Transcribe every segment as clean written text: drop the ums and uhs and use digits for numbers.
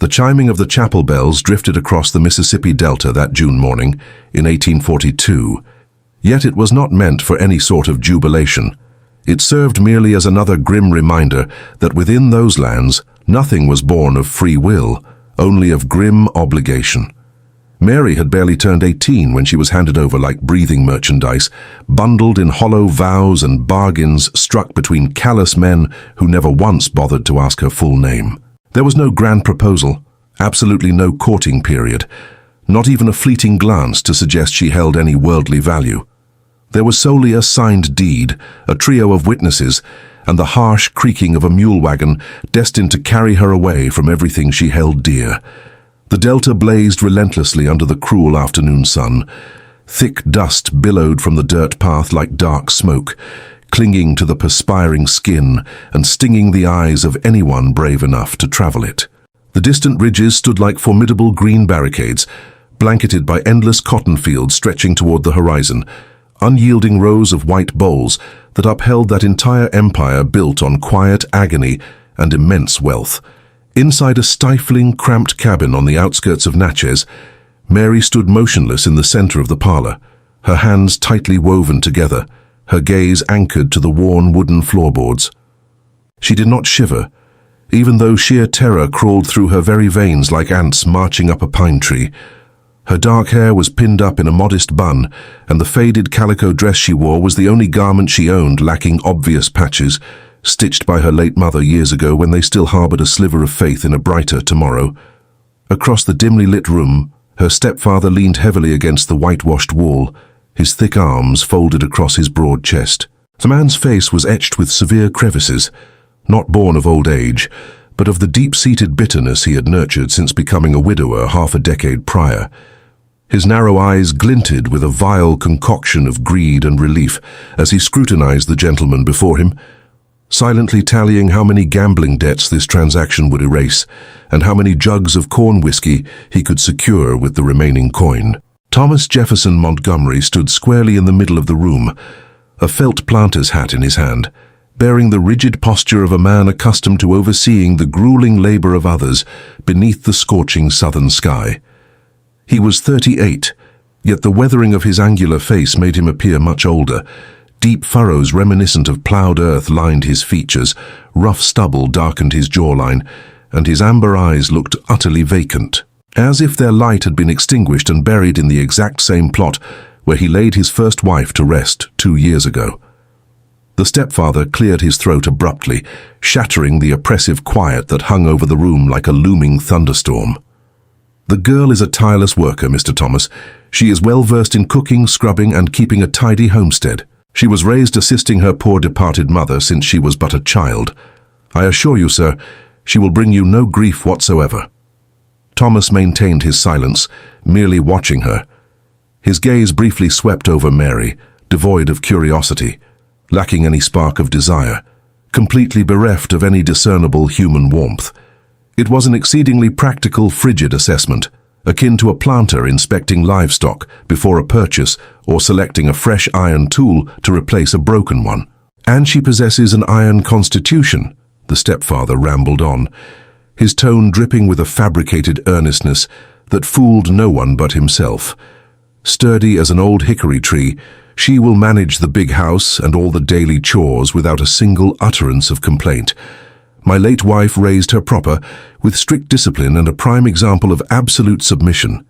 The chiming of the chapel bells drifted across the Mississippi Delta that June morning in 1842. Yet it was not meant for any sort of jubilation. It served merely as another grim reminder that within those lands, nothing was born of free will, only of grim obligation. Mary had barely turned 18 when she was handed over like breathing merchandise, bundled in hollow vows and bargains struck between callous men who never once bothered to ask her full name. There was no grand proposal, absolutely no courting period, not even a fleeting glance to suggest she held any worldly value. There was solely a signed deed, a trio of witnesses, and the harsh creaking of a mule wagon destined to carry her away from everything she held dear. The delta blazed relentlessly under the cruel afternoon sun. Thick dust billowed from the dirt path like dark smoke, clinging to the perspiring skin and stinging the eyes of anyone brave enough to travel it. The distant ridges stood like formidable green barricades, blanketed by endless cotton fields stretching toward the horizon, unyielding rows of white bowls that upheld that entire empire built on quiet agony and immense wealth. Inside a stifling, cramped cabin on the outskirts of Natchez, Mary stood motionless in the center of the parlor, her hands tightly woven together, her gaze anchored to the worn wooden floorboards. She did not shiver, even though sheer terror crawled through her very veins like ants marching up a pine tree. Her dark hair was pinned up in a modest bun, and the faded calico dress she wore was the only garment she owned lacking obvious patches, stitched by her late mother years ago when they still harbored a sliver of faith in a brighter tomorrow. Across the dimly lit room, her stepfather leaned heavily against the whitewashed wall, his thick arms folded across his broad chest. The man's face was etched with severe crevices, not born of old age, but of the deep-seated bitterness he had nurtured since becoming a widower half a decade prior. His narrow eyes glinted with a vile concoction of greed and relief as he scrutinized the gentleman before him, silently tallying how many gambling debts this transaction would erase and how many jugs of corn whiskey he could secure with the remaining coin. Thomas Jefferson Montgomery stood squarely in the middle of the room, a felt planter's hat in his hand, bearing the rigid posture of a man accustomed to overseeing the grueling labor of others beneath the scorching southern sky. He was 38, yet the weathering of his angular face made him appear much older. Deep furrows reminiscent of plowed earth lined his features, rough stubble darkened his jawline, and his amber eyes looked utterly vacant, as if their light had been extinguished and buried in the exact same plot where he laid his first wife to rest 2 years ago. The stepfather cleared his throat abruptly, shattering the oppressive quiet that hung over the room like a looming thunderstorm. "The girl is a tireless worker, Mr. Thomas. She is well versed in cooking, scrubbing, and keeping a tidy homestead. She was raised assisting her poor departed mother since she was but a child. I assure you, sir, she will bring you no grief whatsoever." Thomas maintained his silence, merely watching her. His gaze briefly swept over Mary, devoid of curiosity, lacking any spark of desire, completely bereft of any discernible human warmth. It was an exceedingly practical, frigid assessment, akin to a planter inspecting livestock before a purchase or selecting a fresh iron tool to replace a broken one. "And she possesses an iron constitution," the stepfather rambled on, his tone dripping with a fabricated earnestness that fooled no one but himself. "Sturdy as an old hickory tree, she will manage the big house and all the daily chores without a single utterance of complaint. My late wife raised her proper, with strict discipline and a prime example of absolute submission."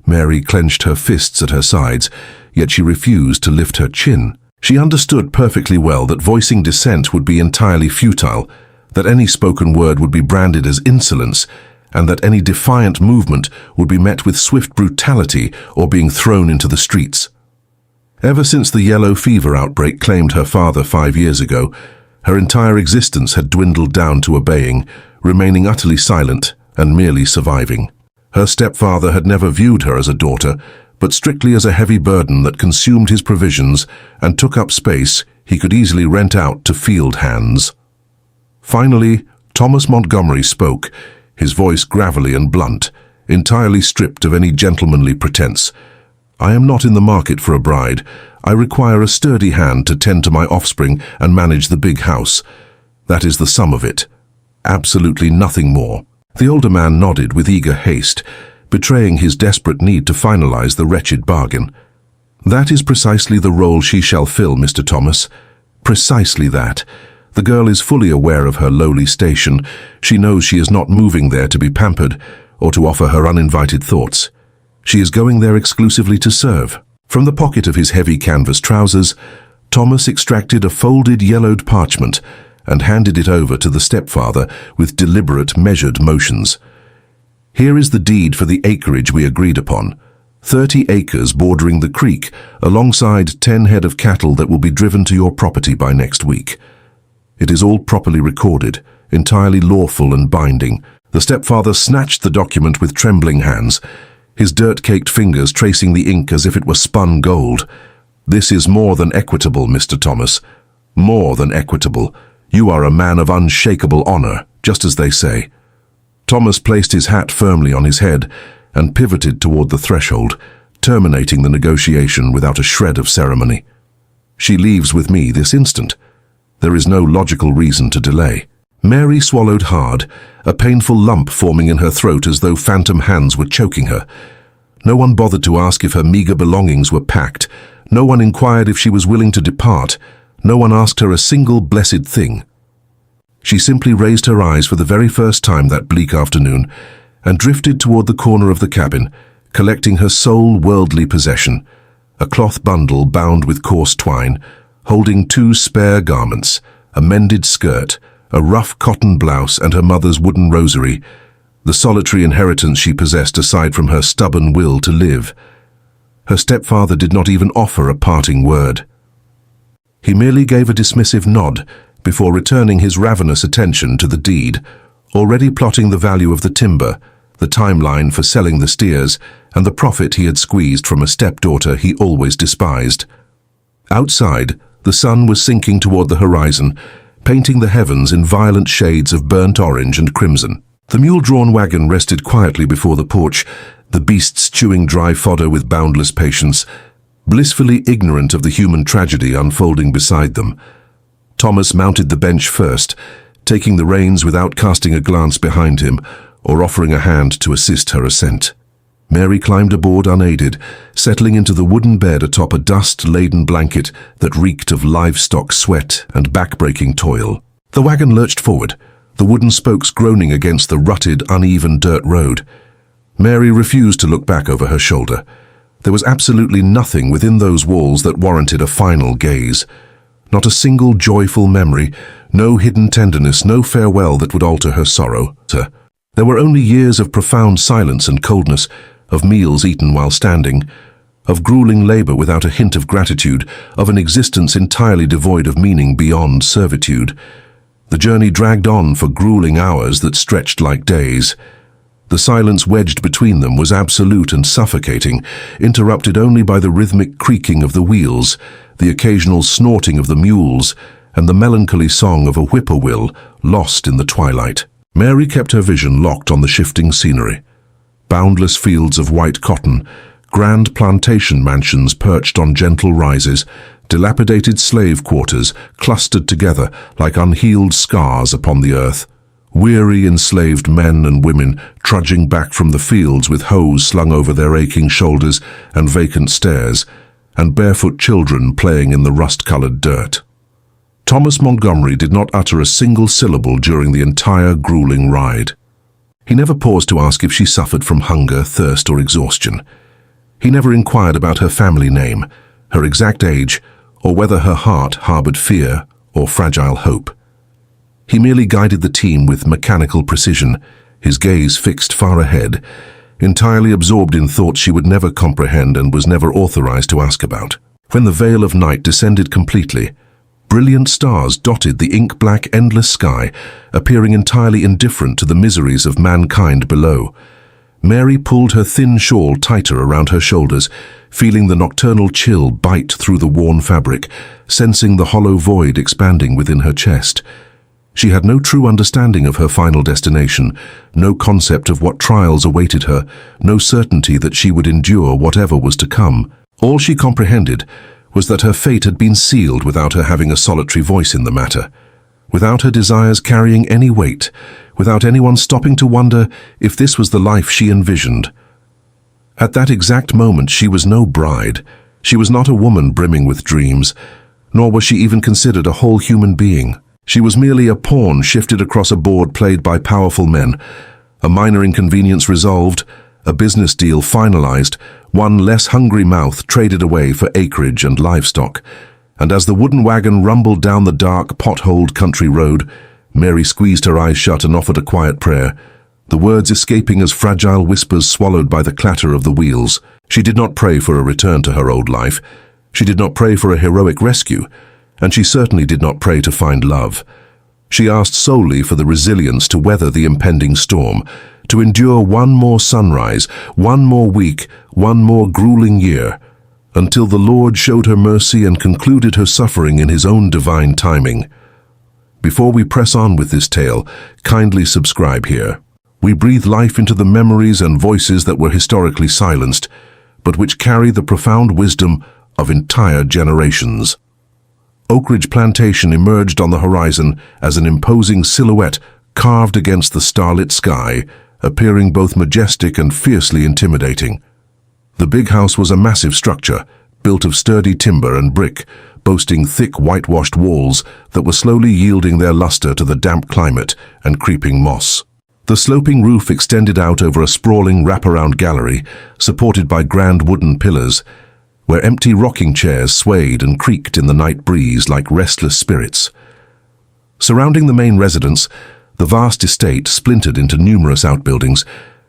Mary clenched her fists at her sides, yet she refused to lift her chin. She understood perfectly well that voicing dissent would be entirely futile, that any spoken word would be branded as insolence, and that any defiant movement would be met with swift brutality or being thrown into the streets. Ever since the yellow fever outbreak claimed her father 5 years ago, her entire existence had dwindled down to obeying, remaining utterly silent and merely surviving. Her stepfather had never viewed her as a daughter, but strictly as a heavy burden that consumed his provisions and took up space he could easily rent out to field hands. Finally, Thomas Montgomery spoke, his voice gravelly and blunt, entirely stripped of any gentlemanly pretense. "I am not in the market for a bride. I require a sturdy hand to tend to my offspring and manage the big house. That is the sum of it. Absolutely nothing more." The older man nodded with eager haste, betraying his desperate need to finalize the wretched bargain. "That is precisely the role she shall fill, Mr. Thomas. Precisely that. The girl is fully aware of her lowly station. She knows she is not moving there to be pampered or to offer her uninvited thoughts. She is going there exclusively to serve." From the pocket of his heavy canvas trousers, Thomas extracted a folded yellowed parchment and handed it over to the stepfather with deliberate, measured motions. "Here is the deed for the acreage we agreed upon. 30 acres bordering the creek, alongside 10 head of cattle that will be driven to your property by next week. It is all properly recorded, entirely lawful and binding." The stepfather snatched the document with trembling hands, his dirt-caked fingers tracing the ink as if it were spun gold. "This is more than equitable, Mr. Thomas. More than equitable. You are a man of unshakable honor, just as they say." Thomas placed his hat firmly on his head and pivoted toward the threshold, terminating the negotiation without a shred of ceremony. "She leaves with me this instant. There is no logical reason to delay." Mary swallowed hard, a painful lump forming in her throat as though phantom hands were choking her. No one bothered to ask if her meager belongings were packed. No one inquired if she was willing to depart. No one asked her a single blessed thing. She simply raised her eyes for the very first time that bleak afternoon and drifted toward the corner of the cabin, collecting her sole worldly possession, a cloth bundle bound with coarse twine, holding 2 spare garments, a mended skirt, a rough cotton blouse, and her mother's wooden rosary, the solitary inheritance she possessed aside from her stubborn will to live. Her stepfather did not even offer a parting word. He merely gave a dismissive nod before returning his ravenous attention to the deed, already plotting the value of the timber, the timeline for selling the steers, and the profit he had squeezed from a stepdaughter he always despised. Outside, the sun was sinking toward the horizon, painting the heavens in violent shades of burnt orange and crimson. The mule-drawn wagon rested quietly before the porch, the beasts chewing dry fodder with boundless patience, blissfully ignorant of the human tragedy unfolding beside them. Thomas mounted the bench first, taking the reins without casting a glance behind him or offering a hand to assist her ascent. Mary climbed aboard unaided, settling into the wooden bed atop a dust-laden blanket that reeked of livestock sweat and back-breaking toil. The wagon lurched forward, the wooden spokes groaning against the rutted, uneven dirt road. Mary refused to look back over her shoulder. There was absolutely nothing within those walls that warranted a final gaze. Not a single joyful memory, no hidden tenderness, no farewell that would alter her sorrow. There were only years of profound silence and coldness, of meals eaten while standing, of grueling labor without a hint of gratitude, of an existence entirely devoid of meaning beyond servitude. The journey dragged on for grueling hours that stretched like days. The silence wedged between them was absolute and suffocating, interrupted only by the rhythmic creaking of the wheels, the occasional snorting of the mules, and the melancholy song of a whippoorwill lost in the twilight. Mary kept her vision locked on the shifting scenery. Boundless fields of white cotton, grand plantation mansions perched on gentle rises, dilapidated slave quarters clustered together like unhealed scars upon the earth, weary enslaved men and women trudging back from the fields with hoes slung over their aching shoulders and vacant stares, and barefoot children playing in the rust-colored dirt. Thomas Montgomery did not utter a single syllable during the entire grueling ride. He never paused to ask if she suffered from hunger, thirst, or exhaustion. He never inquired about her family name, her exact age, or whether her heart harbored fear or fragile hope. He merely guided the team with mechanical precision, his gaze fixed far ahead, entirely absorbed in thoughts she would never comprehend and was never authorized to ask about. When the veil of night descended completely, brilliant stars dotted the ink-black endless sky, appearing entirely indifferent to the miseries of mankind below. Mary pulled her thin shawl tighter around her shoulders, feeling the nocturnal chill bite through the worn fabric, sensing the hollow void expanding within her chest. She had no true understanding of her final destination, no concept of what trials awaited her, no certainty that she would endure whatever was to come. All she comprehended was that her fate had been sealed without her having a solitary voice in the matter. without her desires carrying any weight, without anyone stopping to wonder if this was the life she envisioned. At that exact moment, she was no bride. She was not a woman brimming with dreams, nor was she even considered a whole human being. She was merely a pawn shifted across a board played by powerful men. A minor inconvenience resolved, a business deal finalized, one less hungry mouth traded away for acreage and livestock. And as the wooden wagon rumbled down the dark, potholed country road, Mary squeezed her eyes shut and offered a quiet prayer, the words escaping as fragile whispers swallowed by the clatter of the wheels. She did not pray for a return to her old life. She did not pray for a heroic rescue, and she certainly did not pray to find love. She asked solely for the resilience to weather the impending storm, to endure one more sunrise, one more week, one more grueling year, until the Lord showed her mercy and concluded her suffering in His own divine timing. Before we press on with this tale, kindly subscribe here. We breathe life into the memories and voices that were historically silenced, but which carry the profound wisdom of entire generations. Oak Ridge Plantation emerged on the horizon as an imposing silhouette carved against the starlit sky, appearing both majestic and fiercely intimidating. The big house was a massive structure, built of sturdy timber and brick, boasting thick whitewashed walls that were slowly yielding their luster to the damp climate and creeping moss. The sloping roof extended out over a sprawling wraparound gallery, supported by grand wooden pillars, where empty rocking chairs swayed and creaked in the night breeze like restless spirits. Surrounding the main residence, the vast estate splintered into numerous outbuildings,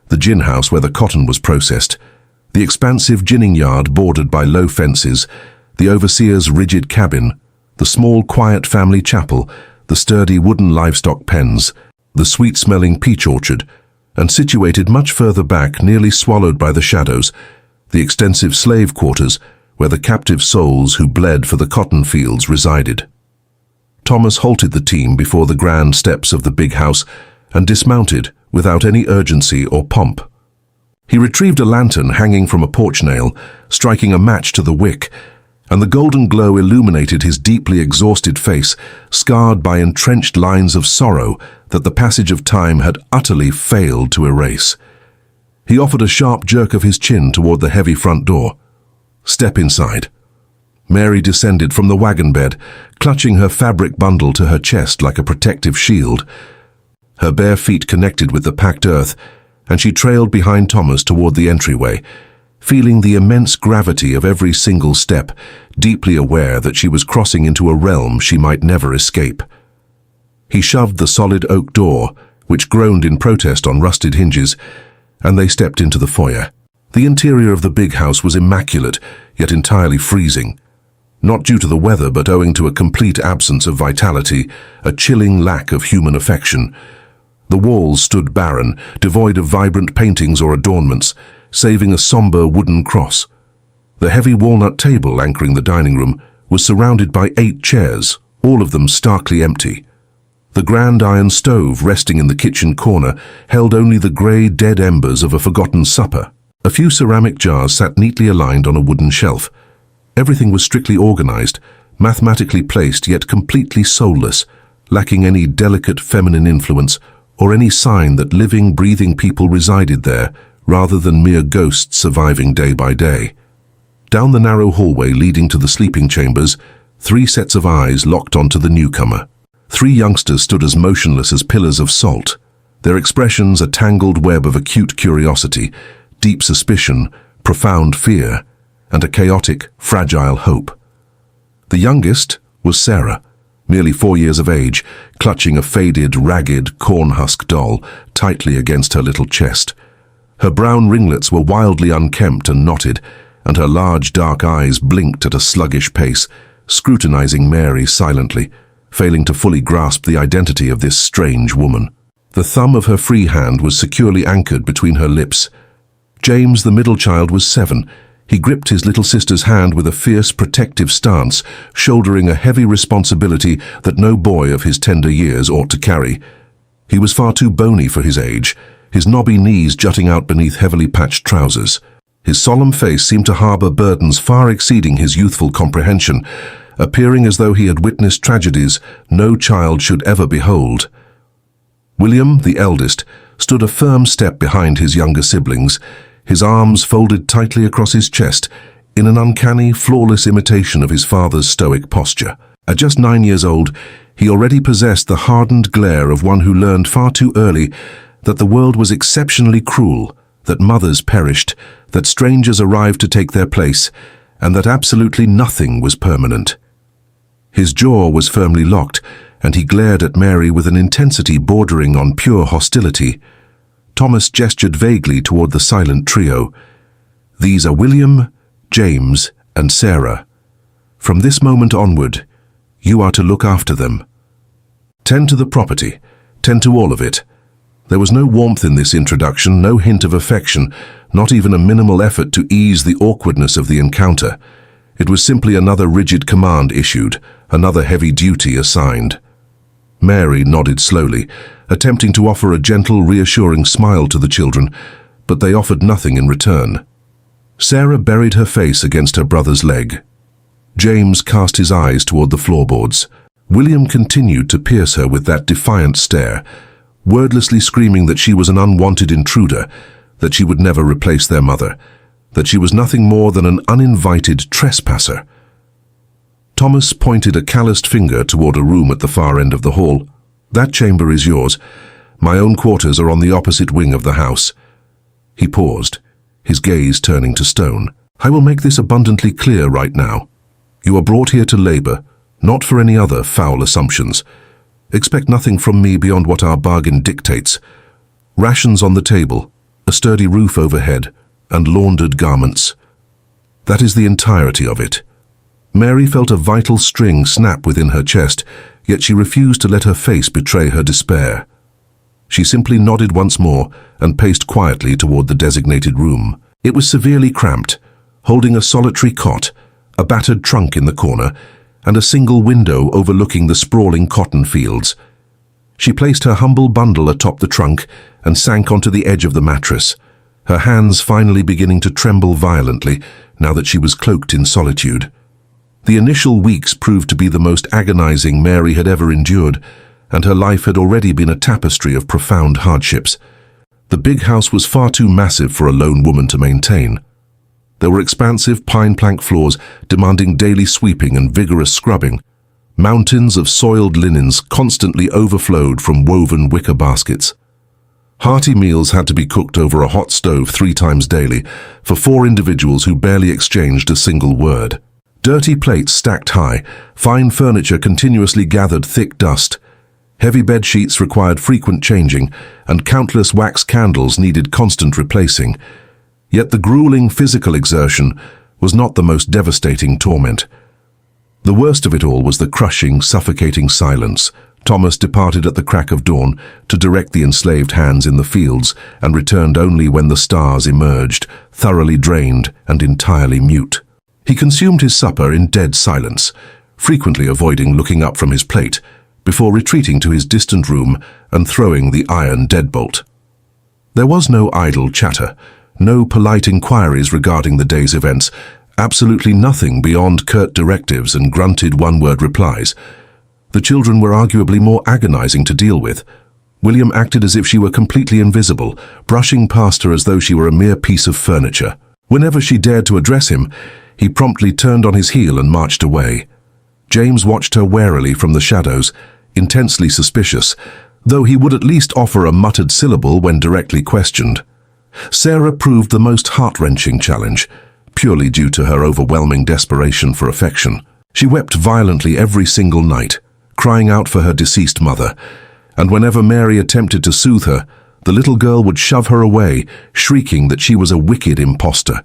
the gin house where the cotton was processed, the expansive ginning yard bordered by low fences, the overseer's rigid cabin, the small quiet family chapel, the sturdy wooden livestock pens, the sweet-smelling peach orchard, and situated much further back, nearly swallowed by the shadows, the extensive slave quarters where the captive souls who bled for the cotton fields resided. Thomas halted the team before the grand steps of the big house and dismounted without any urgency or pomp. He retrieved a lantern hanging from a porch nail, striking a match to the wick, and the golden glow illuminated his deeply exhausted face, scarred by entrenched lines of sorrow that the passage of time had utterly failed to erase. He offered a sharp jerk of his chin toward the heavy front door. "Step inside." Mary descended from the wagon bed, clutching her fabric bundle to her chest like a protective shield. Her bare feet connected with the packed earth, and she trailed behind Thomas toward the entryway, feeling the immense gravity of every single step, deeply aware that she was crossing into a realm she might never escape. He shoved the solid oak door, which groaned in protest on rusted hinges, and they stepped into the foyer. The interior of the big house was immaculate, yet entirely freezing. Not due to the weather, but owing to a complete absence of vitality, a chilling lack of human affection. The walls stood barren, devoid of vibrant paintings or adornments, saving a somber wooden cross. The heavy walnut table anchoring the dining room was surrounded by 8 chairs, all of them starkly empty. The grand iron stove resting in the kitchen corner held only the grey, dead embers of a forgotten supper. A few ceramic jars sat neatly aligned on a wooden shelf. Everything was strictly organized, mathematically placed yet completely soulless, lacking any delicate feminine influence or any sign that living, breathing people resided there rather than mere ghosts surviving day by day. Down the narrow hallway leading to the sleeping chambers, 3 sets of eyes locked onto the newcomer. 3 youngsters stood as motionless as pillars of salt, their expressions a tangled web of acute curiosity, deep suspicion, profound fear, and a chaotic, fragile hope. The youngest was Sarah, merely 4 years of age, clutching a faded, ragged, corn-husk doll tightly against her little chest. Her brown ringlets were wildly unkempt and knotted, and her large dark eyes blinked at a sluggish pace, scrutinizing Mary silently, failing to fully grasp the identity of this strange woman. The thumb of her free hand was securely anchored between her lips. James, the middle child, was 7. He gripped his little sister's hand with a fierce, protective stance, shouldering a heavy responsibility that no boy of his tender years ought to carry. He was far too bony for his age, his knobby knees jutting out beneath heavily patched trousers. His solemn face seemed to harbor burdens far exceeding his youthful comprehension, appearing as though he had witnessed tragedies no child should ever behold. William, the eldest, stood a firm step behind his younger siblings, his arms folded tightly across his chest, in an uncanny, flawless imitation of his father's stoic posture. At just 9 years old, he already possessed the hardened glare of one who learned far too early that the world was exceptionally cruel, that mothers perished, that strangers arrived to take their place, and that absolutely nothing was permanent. His jaw was firmly locked, and he glared at Mary with an intensity bordering on pure hostility. Thomas gestured vaguely toward the silent trio. "These are William, James, and Sarah. From this moment onward, you are to look after them. Tend to the property, tend to all of it." There was no warmth in this introduction, no hint of affection, not even a minimal effort to ease the awkwardness of the encounter. It was simply another rigid command issued, another heavy duty assigned. Mary nodded slowly, attempting to offer a gentle, reassuring smile to the children, but they offered nothing in return. Sarah buried her face against her brother's leg. James cast his eyes toward the floorboards. William continued to pierce her with that defiant stare, wordlessly screaming that she was an unwanted intruder, that she would never replace their mother, that she was nothing more than an uninvited trespasser. Thomas pointed a calloused finger toward a room at the far end of the hall. "That chamber is yours. My own quarters are on the opposite wing of the house." He paused, his gaze turning to stone. "I will make this abundantly clear right now. You are brought here to labor, not for any other foul assumptions. Expect nothing from me beyond what our bargain dictates. Rations on the table, a sturdy roof overhead, and laundered garments. That is the entirety of it." Mary felt a vital string snap within her chest, yet she refused to let her face betray her despair. She simply nodded once more and paced quietly toward the designated room. It was severely cramped, holding a solitary cot, a battered trunk in the corner, and a single window overlooking the sprawling cotton fields. She placed her humble bundle atop the trunk and sank onto the edge of the mattress, her hands finally beginning to tremble violently now that she was cloaked in solitude. The initial weeks proved to be the most agonizing Mary had ever endured, and her life had already been a tapestry of profound hardships. The big house was far too massive for a lone woman to maintain. There were expansive pine plank floors demanding daily sweeping and vigorous scrubbing. Mountains of soiled linens constantly overflowed from woven wicker baskets. Hearty meals had to be cooked over a hot stove 3 times daily for 4 individuals who barely exchanged a single word. Dirty plates stacked high, fine furniture continuously gathered thick dust. Heavy bed sheets required frequent changing, and countless wax candles needed constant replacing. Yet the grueling physical exertion was not the most devastating torment. The worst of it all was the crushing, suffocating silence. Thomas departed at the crack of dawn to direct the enslaved hands in the fields and returned only when the stars emerged, thoroughly drained and entirely mute. He consumed his supper in dead silence, frequently avoiding looking up from his plate, before retreating to his distant room and throwing the iron deadbolt. There was no idle chatter, no polite inquiries regarding the day's events, absolutely nothing beyond curt directives and grunted one-word replies. The children were arguably more agonizing to deal with. William acted as if she were completely invisible, brushing past her as though she were a mere piece of furniture. Whenever she dared to address him, he promptly turned on his heel and marched away. James watched her warily from the shadows, intensely suspicious, though he would at least offer a muttered syllable when directly questioned. Sarah proved the most heart-wrenching challenge, purely due to her overwhelming desperation for affection. She wept violently every single night, crying out for her deceased mother, and whenever Mary attempted to soothe her, the little girl would shove her away, shrieking that she was a wicked impostor.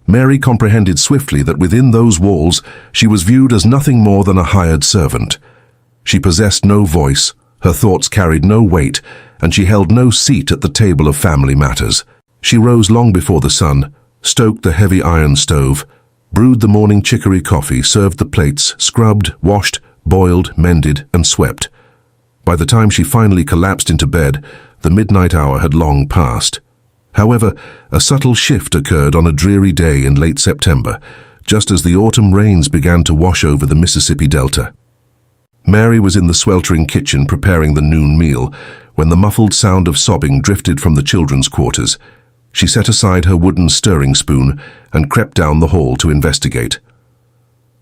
Mary comprehended swiftly that within those walls she was viewed as nothing more than a hired servant. She possessed no voice, her thoughts carried no weight, and she held no seat at the table of family matters. She rose long before the sun, stoked the heavy iron stove, brewed the morning chicory coffee, served the plates, scrubbed, washed, boiled, mended, and swept. By the time she finally collapsed into bed, the midnight hour had long passed. However, a subtle shift occurred on a dreary day in late September, just as the autumn rains began to wash over the Mississippi Delta. Mary was in the sweltering kitchen preparing the noon meal when the muffled sound of sobbing drifted from the children's quarters. She set aside her wooden stirring spoon and crept down the hall to investigate.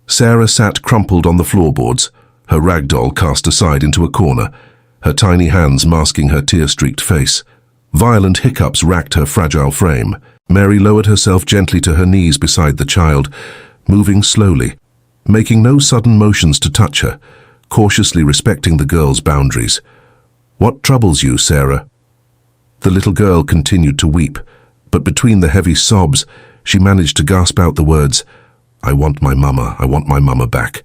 Sarah sat crumpled on the floorboards, her rag doll cast aside into a corner, her tiny hands masking her tear-streaked face. Violent hiccups racked her fragile frame. Mary lowered herself gently to her knees beside the child, moving slowly, making no sudden motions to touch her, cautiously respecting the girl's boundaries. "What troubles you, Sarah?" The little girl continued to weep, but between the heavy sobs, she managed to gasp out the words, "I want my mama back."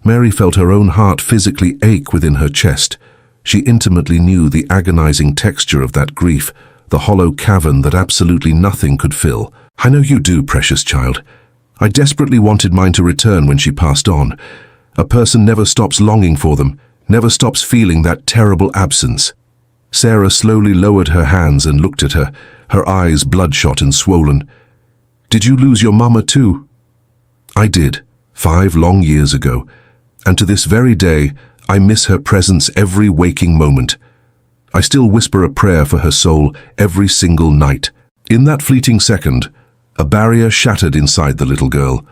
Mary felt her own heart physically ache within her chest. She intimately knew the agonizing texture of that grief, the hollow cavern that absolutely nothing could fill. "I know you do, precious child. I desperately wanted mine to return when she passed on. A person never stops longing for them, never stops feeling that terrible absence." Sarah slowly lowered her hands and looked at her, her eyes bloodshot and swollen. "Did you lose your mama too?" "I did, 5 long years ago, and to this very day, I miss her presence every waking moment. I still whisper a prayer for her soul every single night." In that fleeting second, a barrier shattered inside the little girl.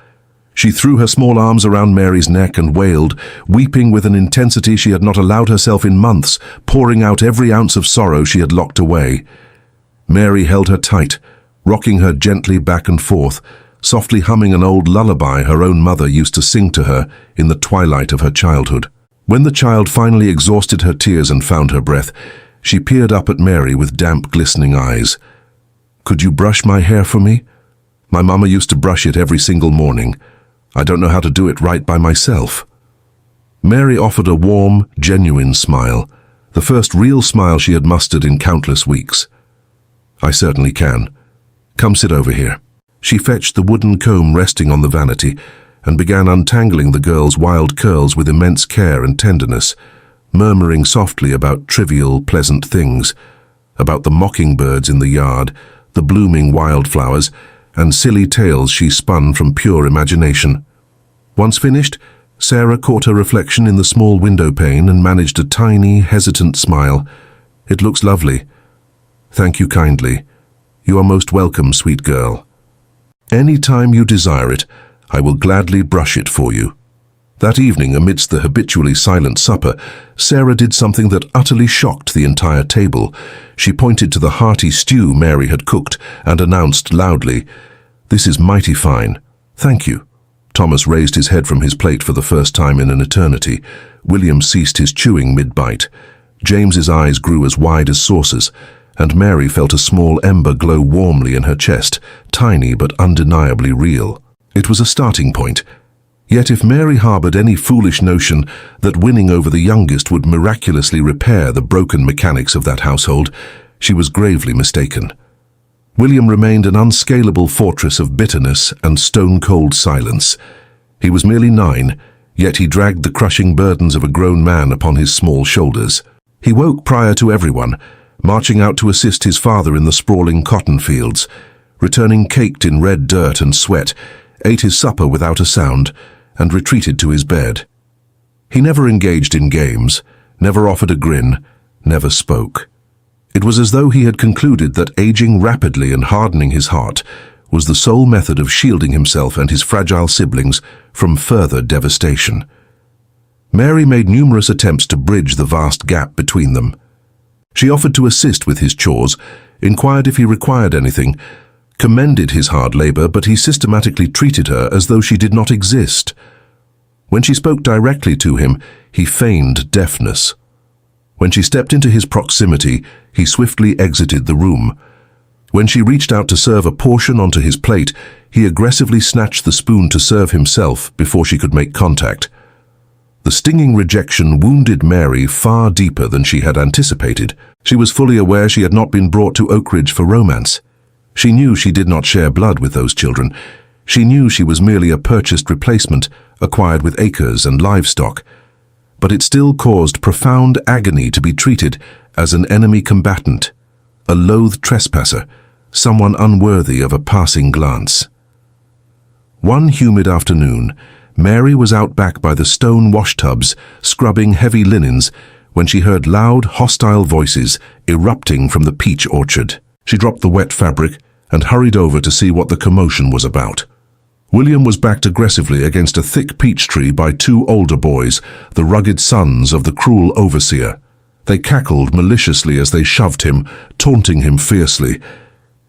She threw her small arms around Mary's neck and wailed, weeping with an intensity she had not allowed herself in months, pouring out every ounce of sorrow she had locked away. Mary held her tight, rocking her gently back and forth, softly humming an old lullaby her own mother used to sing to her in the twilight of her childhood. When the child finally exhausted her tears and found her breath, she peered up at Mary with damp, glistening eyes. "Could you brush my hair for me? My mama used to brush it every single morning. I don't know how to do it right by myself." Mary offered a warm, genuine smile, the first real smile she had mustered in countless weeks. "I certainly can. Come sit over here." She fetched the wooden comb resting on the vanity and began untangling the girl's wild curls with immense care and tenderness, murmuring softly about trivial, pleasant things, about the mockingbirds in the yard, the blooming wildflowers, and silly tales she spun from pure imagination. Once finished, Sarah caught her reflection in the small window pane and managed a tiny, hesitant smile. "It looks lovely. Thank you kindly. You are most welcome, sweet girl. Any time you desire it, I will gladly brush it for you." That evening, amidst the habitually silent supper, Sarah did something that utterly shocked the entire table. She pointed to the hearty stew Mary had cooked and announced loudly, "This is mighty fine. Thank you." Thomas raised his head from his plate for the first time in an eternity. William ceased his chewing mid-bite. James's eyes grew as wide as saucers, and Mary felt a small ember glow warmly in her chest, tiny but undeniably real. It was a starting point. Yet if Mary harbored any foolish notion that winning over the youngest would miraculously repair the broken mechanics of that household, she was gravely mistaken. William remained an unscalable fortress of bitterness and stone-cold silence. He was merely 9, yet he dragged the crushing burdens of a grown man upon his small shoulders. He woke prior to everyone, marching out to assist his father in the sprawling cotton fields, returning caked in red dirt and sweat, ate his supper without a sound, and retreated to his bed. He never engaged in games, never offered a grin, never spoke. It was as though he had concluded that aging rapidly and hardening his heart was the sole method of shielding himself and his fragile siblings from further devastation. Mary made numerous attempts to bridge the vast gap between them. She offered to assist with his chores, inquired if he required anything, commended his hard labor, but he systematically treated her as though she did not exist. When she spoke directly to him, he feigned deafness. When she stepped into his proximity, he swiftly exited the room. When she reached out to serve a portion onto his plate, he aggressively snatched the spoon to serve himself before she could make contact. The stinging rejection wounded Mary far deeper than she had anticipated. She was fully aware she had not been brought to Oak Ridge for romance. She knew she did not share blood with those children. She knew she was merely a purchased replacement, acquired with acres and livestock. But it still caused profound agony to be treated as an enemy combatant, a loathed trespasser, someone unworthy of a passing glance. One humid afternoon, Mary was out back by the stone washtubs, scrubbing heavy linens, when she heard loud, hostile voices erupting from the peach orchard. She dropped the wet fabric and hurried over to see what the commotion was about. William was backed aggressively against a thick peach tree by two older boys, the rugged sons of the cruel overseer. They cackled maliciously as they shoved him, taunting him fiercely.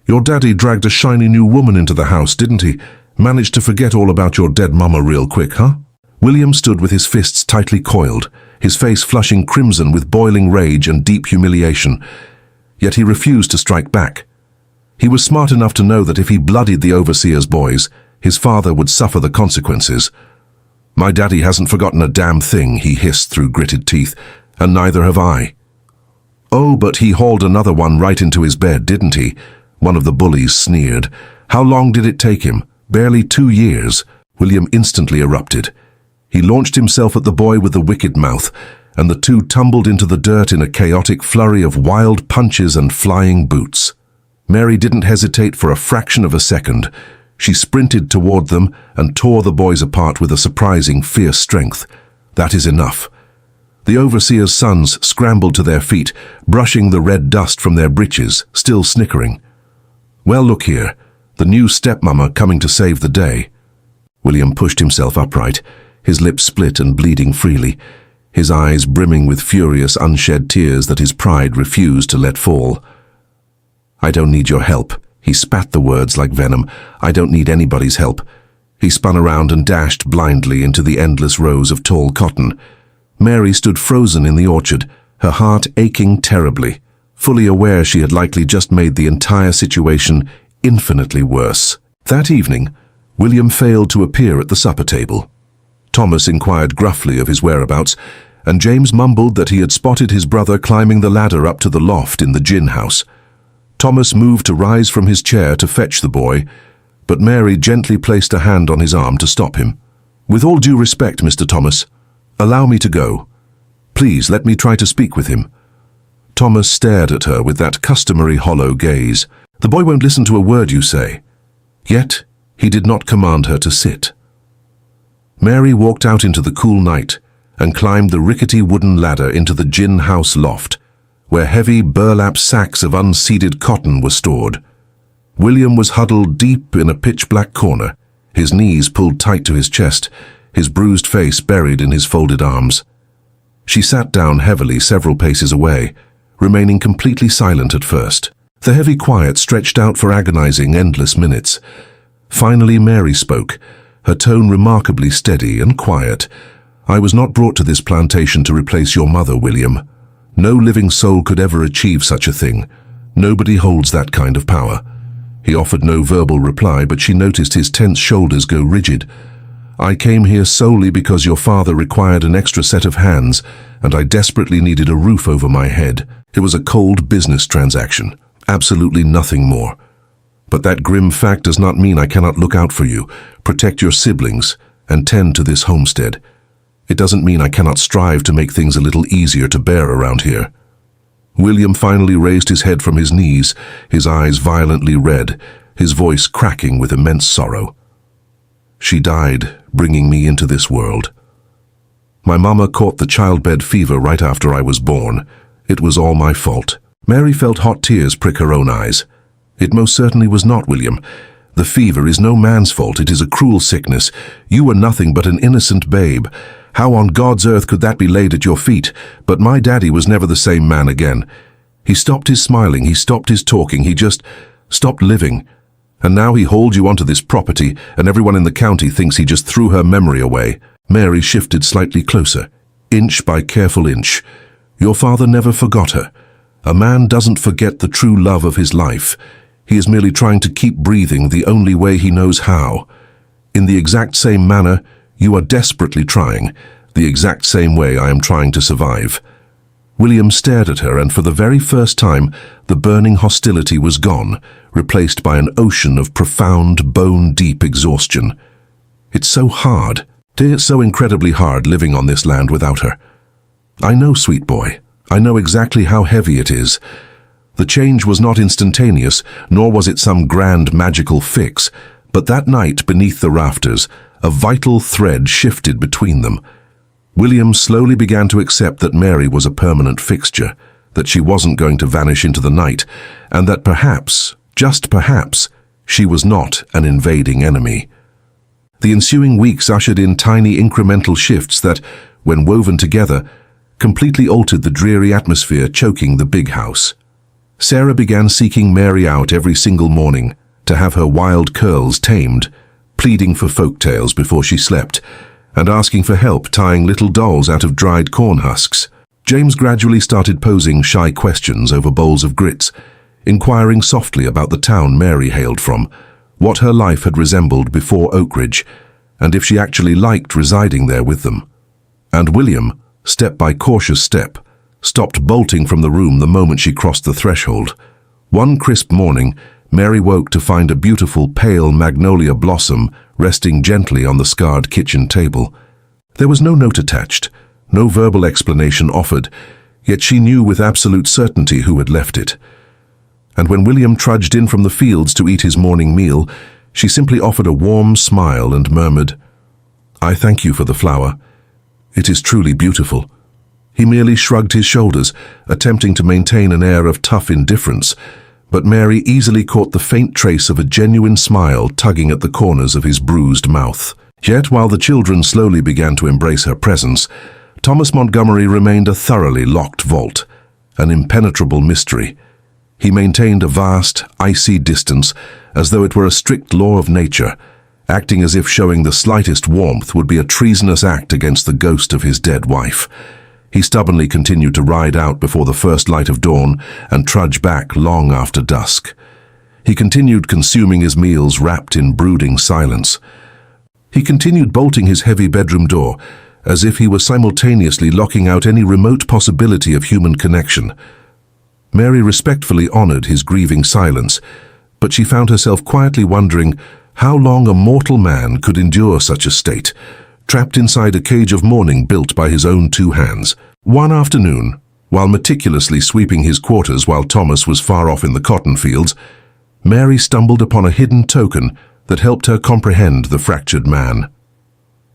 "Your daddy dragged a shiny new woman into the house, didn't he? Managed to forget all about your dead mama real quick, huh?" William stood with his fists tightly coiled, his face flushing crimson with boiling rage and deep humiliation. Yet he refused to strike back. He was smart enough to know that if he bloodied the overseer's boys, his father would suffer the consequences. "My daddy hasn't forgotten a damn thing," he hissed through gritted teeth, "and neither have I." "Oh, but he hauled another one right into his bed, didn't he?" one of the bullies sneered. "How long did it take him? Barely 2 years." William instantly erupted. He launched himself at the boy with the wicked mouth, and the two tumbled into the dirt in a chaotic flurry of wild punches and flying boots. Mary didn't hesitate for a fraction of a second. She sprinted toward them and tore the boys apart with a surprising fierce strength. "That is enough." The overseer's sons scrambled to their feet, brushing the red dust from their breeches, still snickering. "Well, look here, the new stepmama coming to save the day." William pushed himself upright, his lips split and bleeding freely, his eyes brimming with furious unshed tears that his pride refused to let fall. "I don't need your help." He spat the words like venom. "I don't need anybody's help." He spun around and dashed blindly into the endless rows of tall cotton. Mary stood frozen in the orchard, her heart aching terribly, fully aware she had likely just made the entire situation infinitely worse. That evening, William failed to appear at the supper table. Thomas inquired gruffly of his whereabouts, and James mumbled that he had spotted his brother climbing the ladder up to the loft in the gin house. Thomas moved to rise from his chair to fetch the boy, but Mary gently placed a hand on his arm to stop him. "With all due respect, Mr. Thomas, allow me to go. Please let me try to speak with him." Thomas stared at her with that customary hollow gaze. "The boy won't listen to a word you say." Yet he did not command her to sit. Mary walked out into the cool night and climbed the rickety wooden ladder into the gin house loft, where heavy burlap sacks of unseeded cotton were stored. William was huddled deep in a pitch-black corner, his knees pulled tight to his chest, his bruised face buried in his folded arms. She sat down heavily several paces away, remaining completely silent at first. The heavy quiet stretched out for agonizing, endless minutes. Finally Mary spoke, her tone remarkably steady and quiet. "I was not brought to this plantation to replace your mother, William. No living soul could ever achieve such a thing. Nobody holds that kind of power." He offered no verbal reply, but she noticed his tense shoulders go rigid. "I came here solely because your father required an extra set of hands, and I desperately needed a roof over my head. It was a cold business transaction, absolutely nothing more. But that grim fact does not mean I cannot look out for you, protect your siblings, and tend to this homestead. It doesn't mean I cannot strive to make things a little easier to bear around here." William finally raised his head from his knees, his eyes violently red, his voice cracking with immense sorrow. "She died, bringing me into this world. My mama caught the childbed fever right after I was born. It was all my fault." Mary felt hot tears prick her own eyes. "It most certainly was not, William. The fever is no man's fault. It is a cruel sickness. You were nothing but an innocent babe. How on God's earth could that be laid at your feet? But my daddy was never the same man again. He stopped his smiling, he stopped his talking, he just stopped living. And now he holds you onto this property, and everyone in the county thinks he just threw her memory away." Mary shifted slightly closer, inch by careful inch. "Your father never forgot her. A man doesn't forget the true love of his life. He is merely trying to keep breathing the only way he knows how. In the exact same manner, you are desperately trying, the exact same way I am trying to survive." William stared at her, and for the very first time, the burning hostility was gone, replaced by an ocean of profound, bone-deep exhaustion. "It's so hard. It's so incredibly hard living on this land without her. I know, sweet boy. I know exactly how heavy it is. The change was not instantaneous, nor was it some grand magical fix, But that night, beneath the rafters, a vital thread shifted between them. William slowly began to accept that Mary was a permanent fixture, that she wasn't going to vanish into the night, and that perhaps, just perhaps, she was not an invading enemy. The ensuing weeks ushered in tiny incremental shifts that, when woven together, completely altered the dreary atmosphere choking the big house. Sarah began seeking Mary out every single morning to have her wild curls tamed, pleading for folktales before she slept, and asking for help tying little dolls out of dried corn husks. James gradually started posing shy questions over bowls of grits, inquiring softly about the town Mary hailed from, what her life had resembled before Oakridge, and if she actually liked residing there with them. And William, step by cautious step, stopped bolting from the room the moment she crossed the threshold. One crisp morning, Mary woke to find a beautiful pale magnolia blossom resting gently on the scarred kitchen table. There was no note attached, no verbal explanation offered, yet she knew with absolute certainty who had left it. And when William trudged in from the fields to eat his morning meal, she simply offered a warm smile and murmured, "I thank you for the flower. It is truly beautiful." He merely shrugged his shoulders, attempting to maintain an air of tough indifference, but Mary easily caught the faint trace of a genuine smile tugging at the corners of his bruised mouth. Yet while the children slowly began to embrace her presence, Thomas Montgomery remained a thoroughly locked vault, an impenetrable mystery. He maintained a vast, icy distance, as though it were a strict law of nature, acting as if showing the slightest warmth would be a treasonous act against the ghost of his dead wife. He stubbornly continued to ride out before the first light of dawn and trudge back long after dusk. He continued consuming his meals wrapped in brooding silence. He continued bolting his heavy bedroom door, as if he were simultaneously locking out any remote possibility of human connection. Mary respectfully honored his grieving silence, but she found herself quietly wondering how long a mortal man could endure such a state, trapped inside a cage of mourning built by his own two hands. One afternoon, while meticulously sweeping his quarters while Thomas was far off in the cotton fields, Mary stumbled upon a hidden token that helped her comprehend the fractured man.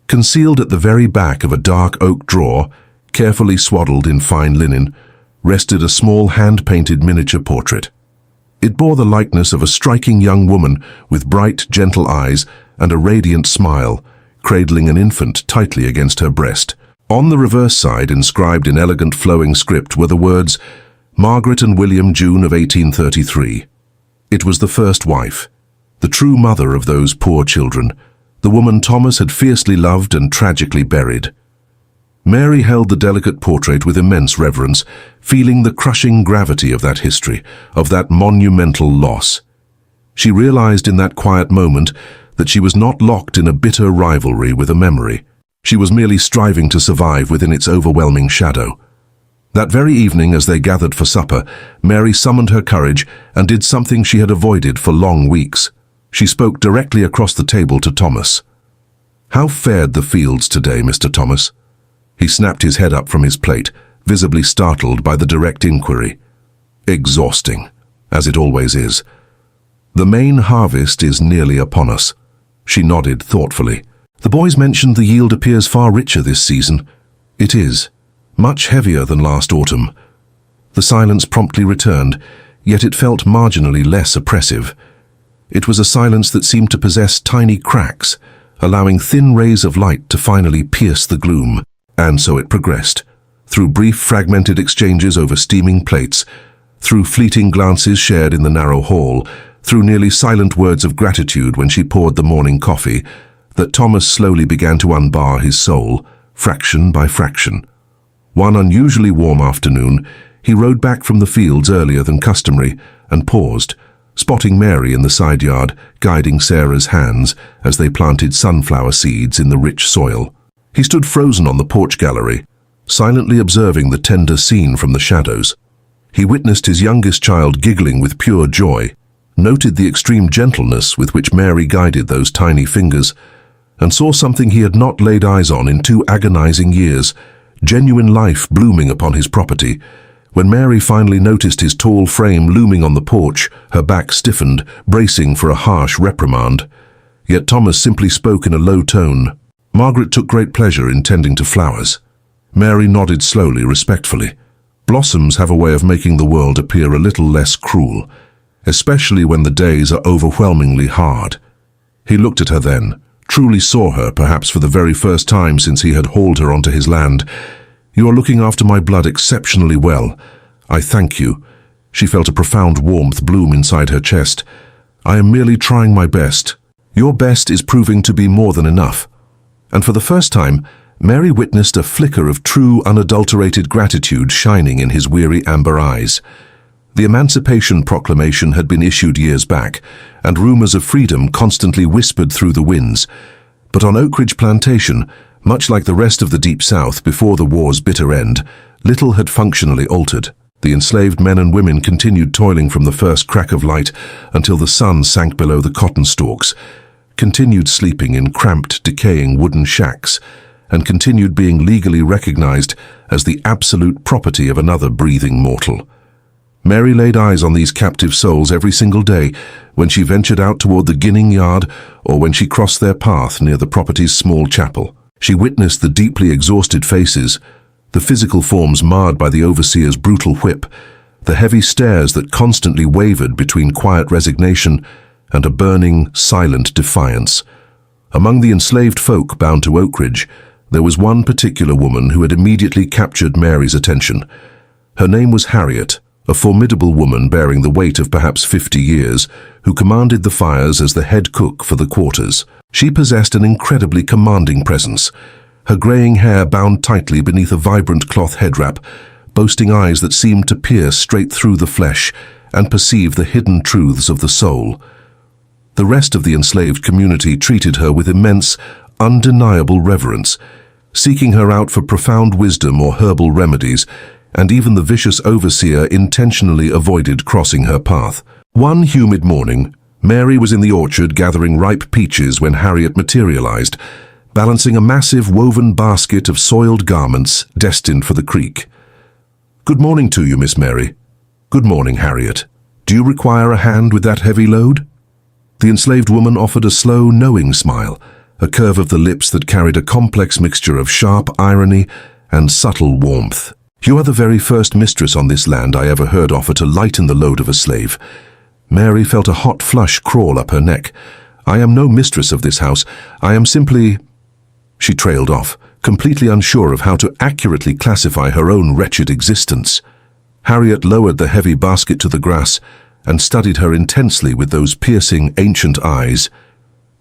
Concealed at the very back of a dark oak drawer, carefully swaddled in fine linen, rested a small hand-painted miniature portrait. It bore the likeness of a striking young woman with bright, gentle eyes and a radiant smile, cradling an infant tightly against her breast. On the reverse side, inscribed in elegant flowing script, were the words, "Margaret and William, June of 1833. It was the first wife, the true mother of those poor children, the woman Thomas had fiercely loved and tragically buried. Mary held the delicate portrait with immense reverence, feeling the crushing gravity of that history, of that monumental loss. She realized in that quiet moment that she was not locked in a bitter rivalry with a memory. She was merely striving to survive within its overwhelming shadow. That very evening, as they gathered for supper, Mary summoned her courage and did something she had avoided for long weeks. She spoke directly across the table to Thomas. "How fared the fields today, Mr. Thomas?" He snapped his head up from his plate, visibly startled by the direct inquiry. "Exhausting, as it always is. The main harvest is nearly upon us." She nodded thoughtfully. "The boys mentioned the yield appears far richer this season." "It is. Much heavier than last autumn." The silence promptly returned, yet it felt marginally less oppressive. It was a silence that seemed to possess tiny cracks, allowing thin rays of light to finally pierce the gloom. And so it progressed, through brief fragmented exchanges over steaming plates, through fleeting glances shared in the narrow hall, through nearly silent words of gratitude when she poured the morning coffee, that Thomas slowly began to unbar his soul, fraction by fraction. One unusually warm afternoon, he rode back from the fields earlier than customary and paused, spotting Mary in the side yard, guiding Sarah's hands as they planted sunflower seeds in the rich soil. He stood frozen on the porch gallery, silently observing the tender scene from the shadows. He witnessed his youngest child giggling with pure joy, noted the extreme gentleness with which Mary guided those tiny fingers, and saw something he had not laid eyes on in 2 agonizing years, genuine life blooming upon his property. When Mary finally noticed his tall frame looming on the porch, her back stiffened, bracing for a harsh reprimand. yet Thomas simply spoke in a low tone. Margaret took great pleasure in tending to flowers. Mary nodded slowly, respectfully. Blossoms have a way of making the world appear a little less cruel, especially when the days are overwhelmingly hard. He looked at her then, truly saw her, perhaps for the very first time since he had hauled her onto his land. "You are looking after my blood exceptionally well. I thank you." She felt a profound warmth bloom inside her chest. "I am merely trying my best." "Your best is proving to be more than enough." And for the first time, Mary witnessed a flicker of true, unadulterated gratitude shining in his weary amber eyes. The Emancipation Proclamation had been issued years back, and rumors of freedom constantly whispered through the winds. But on Oak Ridge Plantation, much like the rest of the Deep South before the war's bitter end, little had functionally altered. The enslaved men and women continued toiling from the first crack of light until the sun sank below the cotton stalks, continued sleeping in cramped, decaying wooden shacks, and continued being legally recognized as the absolute property of another breathing mortal. Mary laid eyes on these captive souls every single day when she ventured out toward the ginning yard or when she crossed their path near the property's small chapel. She witnessed the deeply exhausted faces, the physical forms marred by the overseer's brutal whip, the heavy stares that constantly wavered between quiet resignation and a burning, silent defiance. Among the enslaved folk bound to Oak Ridge, there was one particular woman who had immediately captured Mary's attention. Her name was Harriet, a formidable woman bearing the weight of perhaps 50 years, who commanded the fires as the head cook for the quarters. She possessed an incredibly commanding presence, her graying hair bound tightly beneath a vibrant cloth headwrap, boasting eyes that seemed to pierce straight through the flesh and perceive the hidden truths of the soul. The rest of the enslaved community treated her with immense, undeniable reverence, seeking her out for profound wisdom or herbal remedies, and even the vicious overseer intentionally avoided crossing her path. One humid morning, Mary was in the orchard gathering ripe peaches when Harriet materialized, balancing a massive woven basket of soiled garments destined for the creek. "Good morning to you, Miss Mary." "Good morning, Harriet. Do you require a hand with that heavy load?" The enslaved woman offered a slow, knowing smile, a curve of the lips that carried a complex mixture of sharp irony and subtle warmth. "You are the very first mistress on this land I ever heard offer to lighten the load of a slave." Mary felt a hot flush crawl up her neck. "I am no mistress of this house. I am simply—" She trailed off, completely unsure of how to accurately classify her own wretched existence. Harriet lowered the heavy basket to the grass and studied her intensely with those piercing, ancient eyes.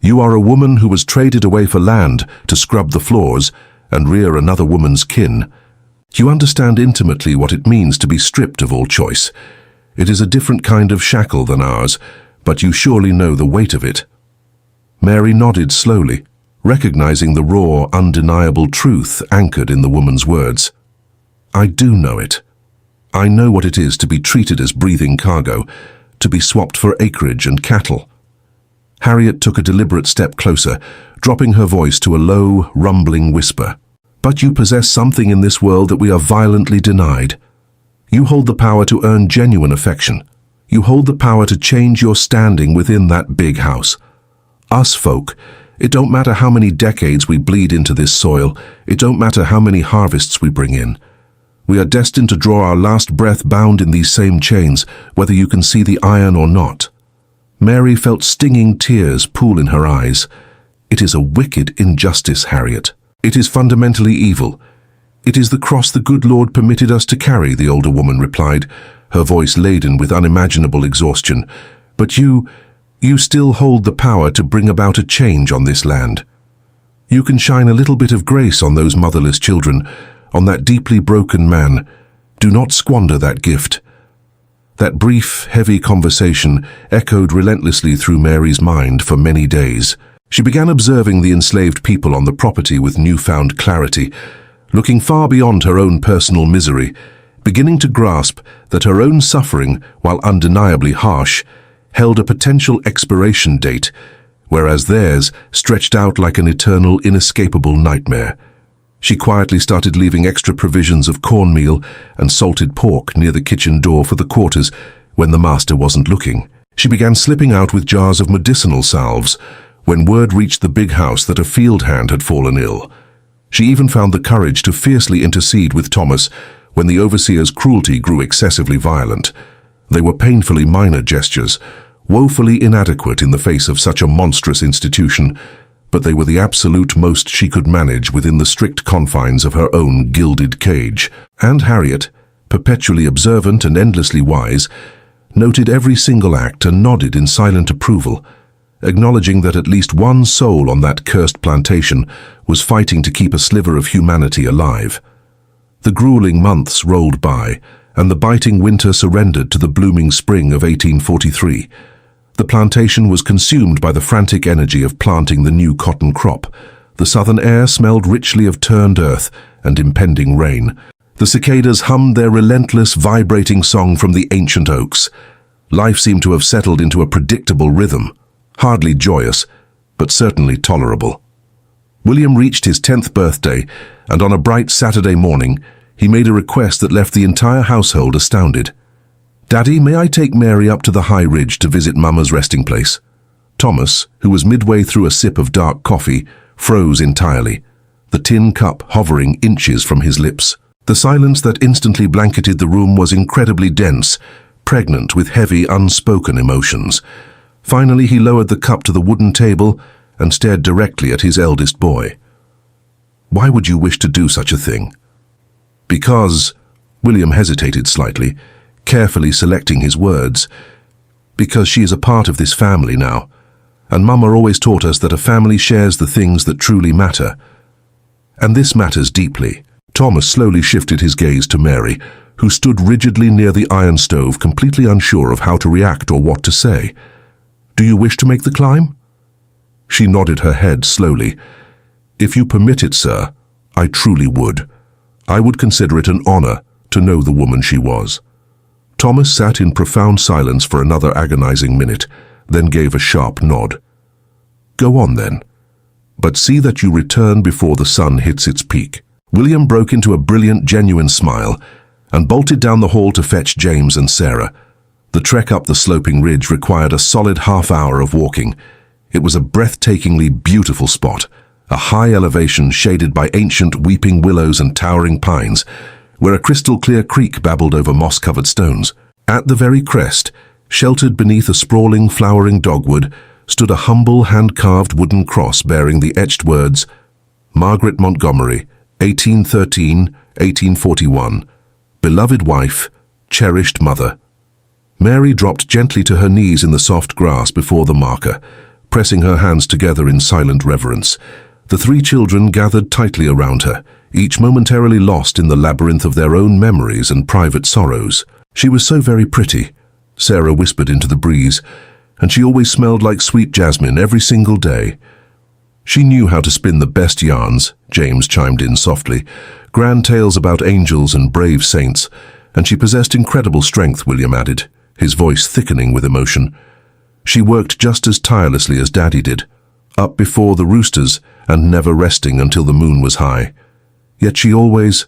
"You are a woman who was traded away for land to scrub the floors and rear another woman's kin. You understand intimately what it means to be stripped of all choice. It is a different kind of shackle than ours, but you surely know the weight of it." Mary nodded slowly, recognizing the raw, undeniable truth anchored in the woman's words. "I do know it. I know what it is to be treated as breathing cargo, to be swapped for acreage and cattle." Harriet took a deliberate step closer, dropping her voice to a low, rumbling whisper. "But you possess something in this world that we are violently denied. You hold the power to earn genuine affection. You hold the power to change your standing within that big house. Us folk, it don't matter how many decades we bleed into this soil, it don't matter how many harvests we bring in. We are destined to draw our last breath bound in these same chains, whether you can see the iron or not." Mary felt stinging tears pool in her eyes. "It is a wicked injustice, Harriet. It is fundamentally evil. It is the cross the good Lord permitted us to carry," the older woman replied, her voice laden with unimaginable exhaustion. "But you still hold the power to bring about a change on this land. You can shine a little bit of grace on those motherless children, on that deeply broken man. Do not squander that gift." That brief, heavy conversation echoed relentlessly through Mary's mind for many days. She began observing the enslaved people on the property with newfound clarity, looking far beyond her own personal misery, beginning to grasp that her own suffering, while undeniably harsh, held a potential expiration date, whereas theirs stretched out like an eternal, inescapable nightmare. She quietly started leaving extra provisions of cornmeal and salted pork near the kitchen door for the quarters when the master wasn't looking. She began slipping out with jars of medicinal salves, when word reached the big house that a field hand had fallen ill. She even found the courage to fiercely intercede with Thomas when the overseer's cruelty grew excessively violent. They were painfully minor gestures, woefully inadequate in the face of such a monstrous institution, but they were the absolute most she could manage within the strict confines of her own gilded cage. And Harriet, perpetually observant and endlessly wise, noted every single act and nodded in silent approval, acknowledging that at least one soul on that cursed plantation was fighting to keep a sliver of humanity alive. The grueling months rolled by, and the biting winter surrendered to the blooming spring of 1843. The plantation was consumed by the frantic energy of planting the new cotton crop. The southern air smelled richly of turned earth and impending rain. The cicadas hummed their relentless, vibrating song from the ancient oaks. Life seemed to have settled into a predictable rhythm, hardly joyous, but certainly tolerable. William reached his 10th birthday, and on a bright Saturday morning, he made a request that left the entire household astounded. "Daddy, may I take Mary up to the high ridge to visit Mama's resting place?" Thomas, who was midway through a sip of dark coffee, froze entirely, the tin cup hovering inches from his lips. The silence that instantly blanketed the room was incredibly dense, pregnant with heavy, unspoken emotions. Finally, he lowered the cup to the wooden table and stared directly at his eldest boy. "Why would you wish to do such a thing?" "Because," William hesitated slightly, carefully selecting his words, "because she is a part of this family now, and Mama always taught us that a family shares the things that truly matter. And this matters deeply." Thomas slowly shifted his gaze to Mary, who stood rigidly near the iron stove, completely unsure of how to react or what to say. "Do you wish to make the climb?" She nodded her head slowly. "If you permit it, sir, I truly would. I would consider it an honor to know the woman she was." Thomas sat in profound silence for another agonizing minute, then gave a sharp nod. "Go on then, but see that you return before the sun hits its peak." William broke into a brilliant, genuine smile and bolted down the hall to fetch James and Sarah. The trek up the sloping ridge required a solid half-hour of walking. It was a breathtakingly beautiful spot, a high elevation shaded by ancient weeping willows and towering pines, where a crystal-clear creek babbled over moss-covered stones. At the very crest, sheltered beneath a sprawling, flowering dogwood, stood a humble, hand-carved wooden cross bearing the etched words, "Margaret Montgomery, 1813-1841, beloved wife, cherished mother." Mary dropped gently to her knees in the soft grass before the marker, pressing her hands together in silent reverence. The three children gathered tightly around her, each momentarily lost in the labyrinth of their own memories and private sorrows. "She was so very pretty," Sarah whispered into the breeze, "and she always smelled like sweet jasmine every single day." "She knew how to spin the best yarns," James chimed in softly, "grand tales about angels and brave saints, and she possessed incredible strength," William added, his voice thickening with emotion. "She worked just as tirelessly as Daddy did, up before the roosters and never resting until the moon was high. Yet she always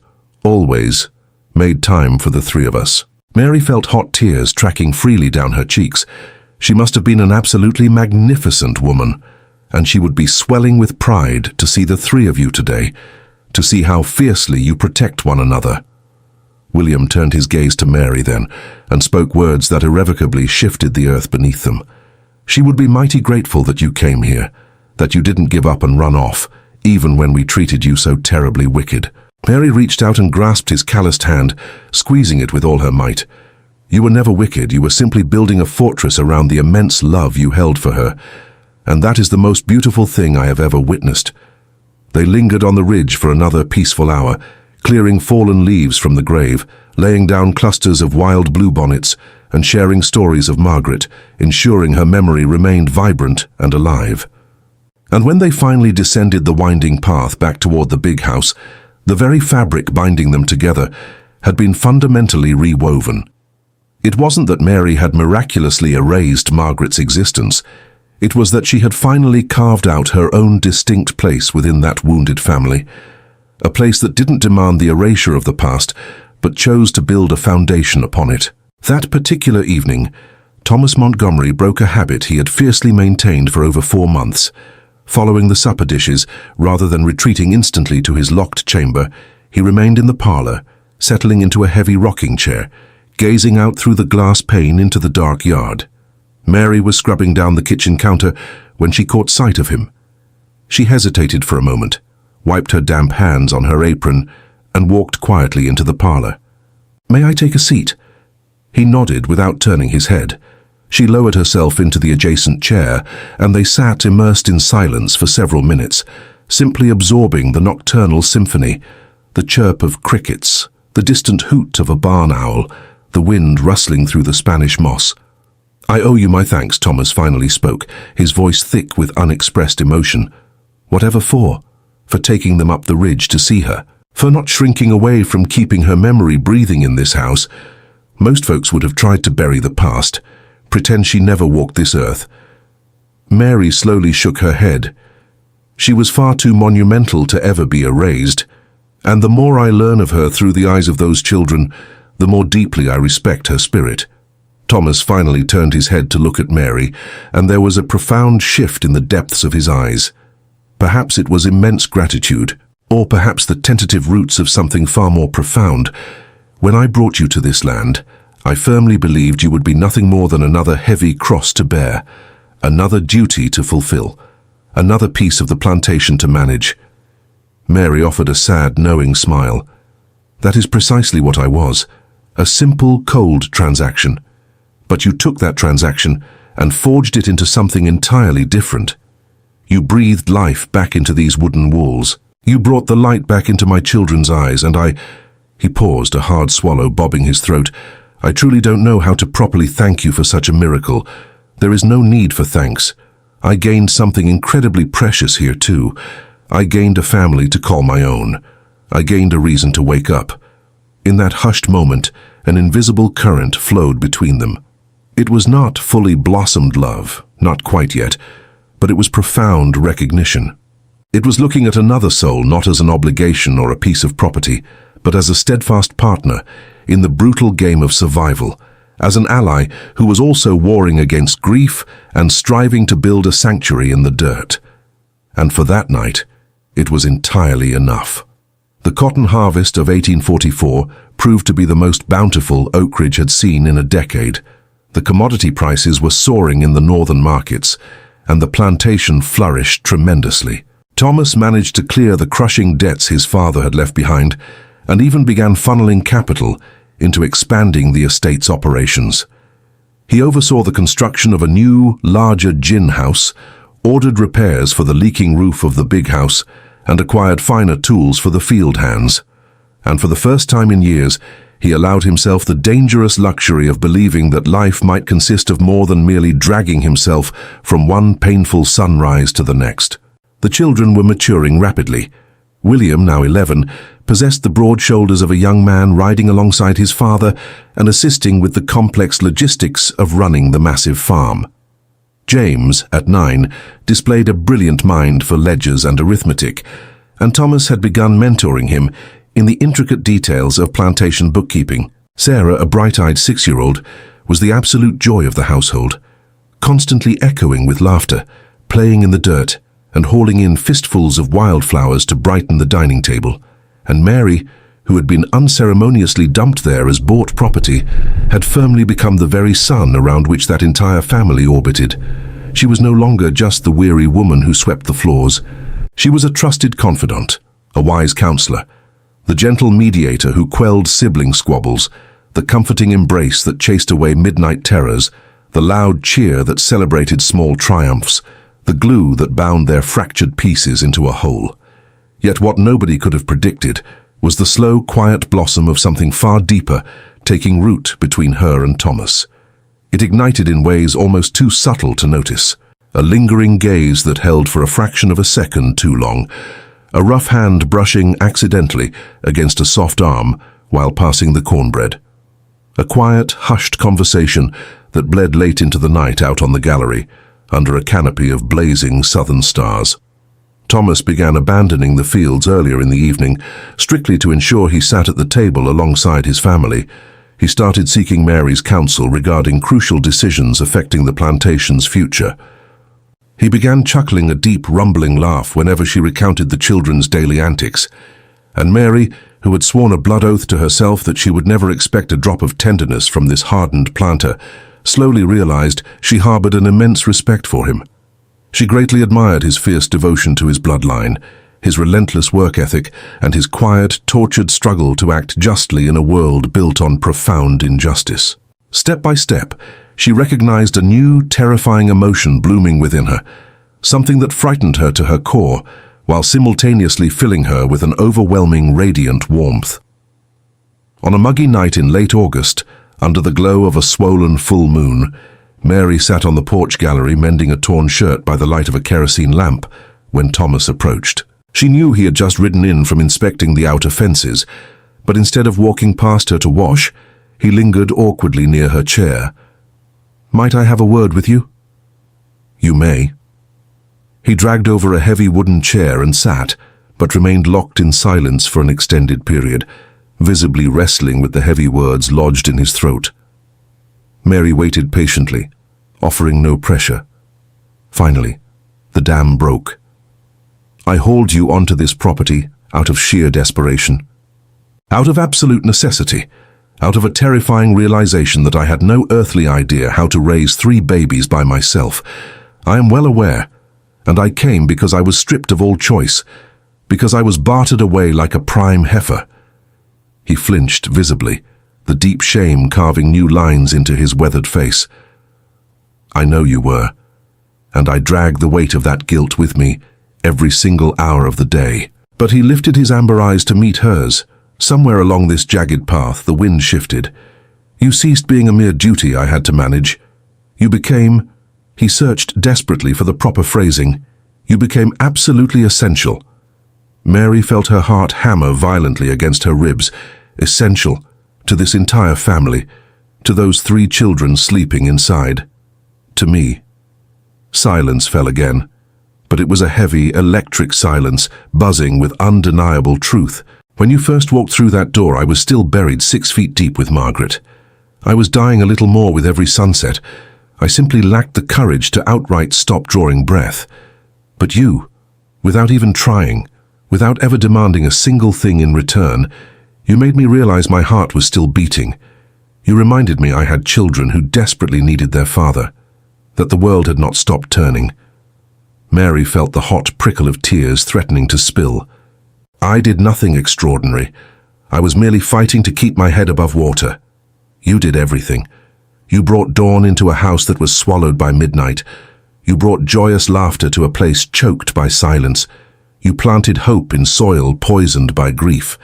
made time for the three of us." Mary felt hot tears tracking freely down her cheeks. She must have been an absolutely magnificent woman, and she would be swelling with pride to see the three of you today, to see how fiercely you protect one another. William turned his gaze to Mary then, and spoke words that irrevocably shifted the earth beneath them. "She would be mighty grateful that you came here, that you didn't give up and run off, even when we treated you so terribly wicked." Mary reached out and grasped his calloused hand, squeezing it with all her might. "You were never wicked, you were simply building a fortress around the immense love you held for her, and that is the most beautiful thing I have ever witnessed." They lingered on the ridge for another peaceful hour, clearing fallen leaves from the grave, laying down clusters of wild bluebonnets, and sharing stories of Margaret, ensuring her memory remained vibrant and alive. And when they finally descended the winding path back toward the big house, the very fabric binding them together had been fundamentally rewoven. It wasn't that Mary had miraculously erased Margaret's existence. It was that she had finally carved out her own distinct place within that wounded family, a place that didn't demand the erasure of the past, but chose to build a foundation upon it. That particular evening, Thomas Montgomery broke a habit he had fiercely maintained for over 4 months. Following the supper dishes, rather than retreating instantly to his locked chamber, he remained in the parlor, settling into a heavy rocking chair, gazing out through the glass pane into the dark yard. Mary was scrubbing down the kitchen counter when she caught sight of him. She hesitated for a moment, wiped her damp hands on her apron, and walked quietly into the parlor. "May I take a seat?" He nodded without turning his head. She lowered herself into the adjacent chair, and they sat immersed in silence for several minutes, simply absorbing the nocturnal symphony, the chirp of crickets, the distant hoot of a barn owl, the wind rustling through the Spanish moss. "I owe you my thanks," Thomas finally spoke, his voice thick with unexpressed emotion. "Whatever for? For taking them up the ridge to see her? For not shrinking away from keeping her memory breathing in this house? Most folks would have tried to bury the past, pretend she never walked this earth." Mary slowly shook her head. She was far too monumental to ever be erased, and the more I learn of her through the eyes of those children, the more deeply I respect her spirit. Thomas finally turned his head to look at Mary, and there was a profound shift in the depths of his eyes. Perhaps it was immense gratitude, or perhaps the tentative roots of something far more profound. "When I brought you to this land, I firmly believed you would be nothing more than another heavy cross to bear, another duty to fulfill, another piece of the plantation to manage." Mary offered a sad, knowing smile. "That is precisely what I was, a simple, cold transaction. But you took that transaction and forged it into something entirely different. You breathed life back into these wooden walls. You brought the light back into my children's eyes, and I—" He paused, a hard swallow bobbing his throat. "I truly don't know how to properly thank you for such a miracle. There is no need for thanks. I gained something incredibly precious here too. I gained a family to call my own. I gained a reason to wake up." In that hushed moment, an invisible current flowed between them. It was not fully blossomed love, not quite yet, but it was profound recognition. It was looking at another soul not as an obligation or a piece of property, but as a steadfast partner in the brutal game of survival, as an ally who was also warring against grief and striving to build a sanctuary in the dirt. And for that night, it was entirely enough. The cotton harvest of 1844 proved to be the most bountiful Oak Ridge had seen in a decade. The commodity prices were soaring in the northern markets, and the plantation flourished tremendously. Thomas managed to clear the crushing debts his father had left behind, and even began funneling capital into expanding the estate's operations. He oversaw the construction of a new, larger gin house, ordered repairs for the leaking roof of the big house, and acquired finer tools for the field hands. And for the first time in years, he allowed himself the dangerous luxury of believing that life might consist of more than merely dragging himself from one painful sunrise to the next. The children were maturing rapidly. William, now 11, possessed the broad shoulders of a young man riding alongside his father and assisting with the complex logistics of running the massive farm. James, at 9, displayed a brilliant mind for ledgers and arithmetic, and Thomas had begun mentoring him in the intricate details of plantation bookkeeping. Sarah, a bright-eyed 6-year-old, was the absolute joy of the household, constantly echoing with laughter, playing in the dirt, and hauling in fistfuls of wildflowers to brighten the dining table. And Mary, who had been unceremoniously dumped there as bought property, had firmly become the very sun around which that entire family orbited. She was no longer just the weary woman who swept the floors. She was a trusted confidant, a wise counselor, the gentle mediator who quelled sibling squabbles, the comforting embrace that chased away midnight terrors, the loud cheer that celebrated small triumphs, the glue that bound their fractured pieces into a whole. Yet what nobody could have predicted was the slow, quiet blossom of something far deeper taking root between her and Thomas. It ignited in ways almost too subtle to notice. A lingering gaze that held for a fraction of a second too long, a rough hand brushing accidentally against a soft arm while passing the cornbread. A quiet, hushed conversation that bled late into the night out on the gallery, under a canopy of blazing southern stars. Thomas began abandoning the fields earlier in the evening, strictly to ensure he sat at the table alongside his family. He started seeking Mary's counsel regarding crucial decisions affecting the plantation's future. He began chuckling a deep, rumbling laugh whenever she recounted the children's daily antics, and Mary, who had sworn a blood oath to herself that she would never expect a drop of tenderness from this hardened planter, slowly realized she harbored an immense respect for him. She greatly admired his fierce devotion to his bloodline, his relentless work ethic, and his quiet, tortured struggle to act justly in a world built on profound injustice. Step by step, she recognized a new, terrifying emotion blooming within her, something that frightened her to her core, while simultaneously filling her with an overwhelming, radiant warmth. On a muggy night in late August, under the glow of a swollen full moon, Mary sat on the porch gallery mending a torn shirt by the light of a kerosene lamp when Thomas approached. She knew he had just ridden in from inspecting the outer fences, but instead of walking past her to wash, he lingered awkwardly near her chair. "Might I have a word with you?" "You may." He dragged over a heavy wooden chair and sat, but remained locked in silence for an extended period, visibly wrestling with the heavy words lodged in his throat. Mary waited patiently, offering no pressure. Finally, the dam broke. "I hauled you onto this property out of sheer desperation. Out of absolute necessity, out of a terrifying realization that I had no earthly idea how to raise 3 babies by myself. I am well aware, and I came because I was stripped of all choice, because I was bartered away like a prime heifer." He flinched visibly, the deep shame carving new lines into his weathered face. "I know you were, and I drag the weight of that guilt with me every single hour of the day." But he lifted his amber eyes to meet hers. Somewhere along this jagged path, the wind shifted. "You ceased being a mere duty I had to manage. You became—" he searched desperately for the proper phrasing. "You became absolutely essential." Mary felt her heart hammer violently against her ribs. Essential to this entire family, to those 3 children sleeping inside, to me. Silence fell again, but it was a heavy, electric silence, buzzing with undeniable truth. "When you first walked through that door, I was still buried 6 feet deep with Margaret. I was dying a little more with every sunset. I simply lacked the courage to outright stop drawing breath. But you, without even trying, without ever demanding a single thing in return, you made me realize my heart was still beating. You reminded me I had children who desperately needed their father, that the world had not stopped turning." Mary felt the hot prickle of tears threatening to spill. "I did nothing extraordinary. I was merely fighting to keep my head above water. You did everything. You brought dawn into a house that was swallowed by midnight. You brought joyous laughter to a place choked by silence. You planted hope in soil poisoned by grief."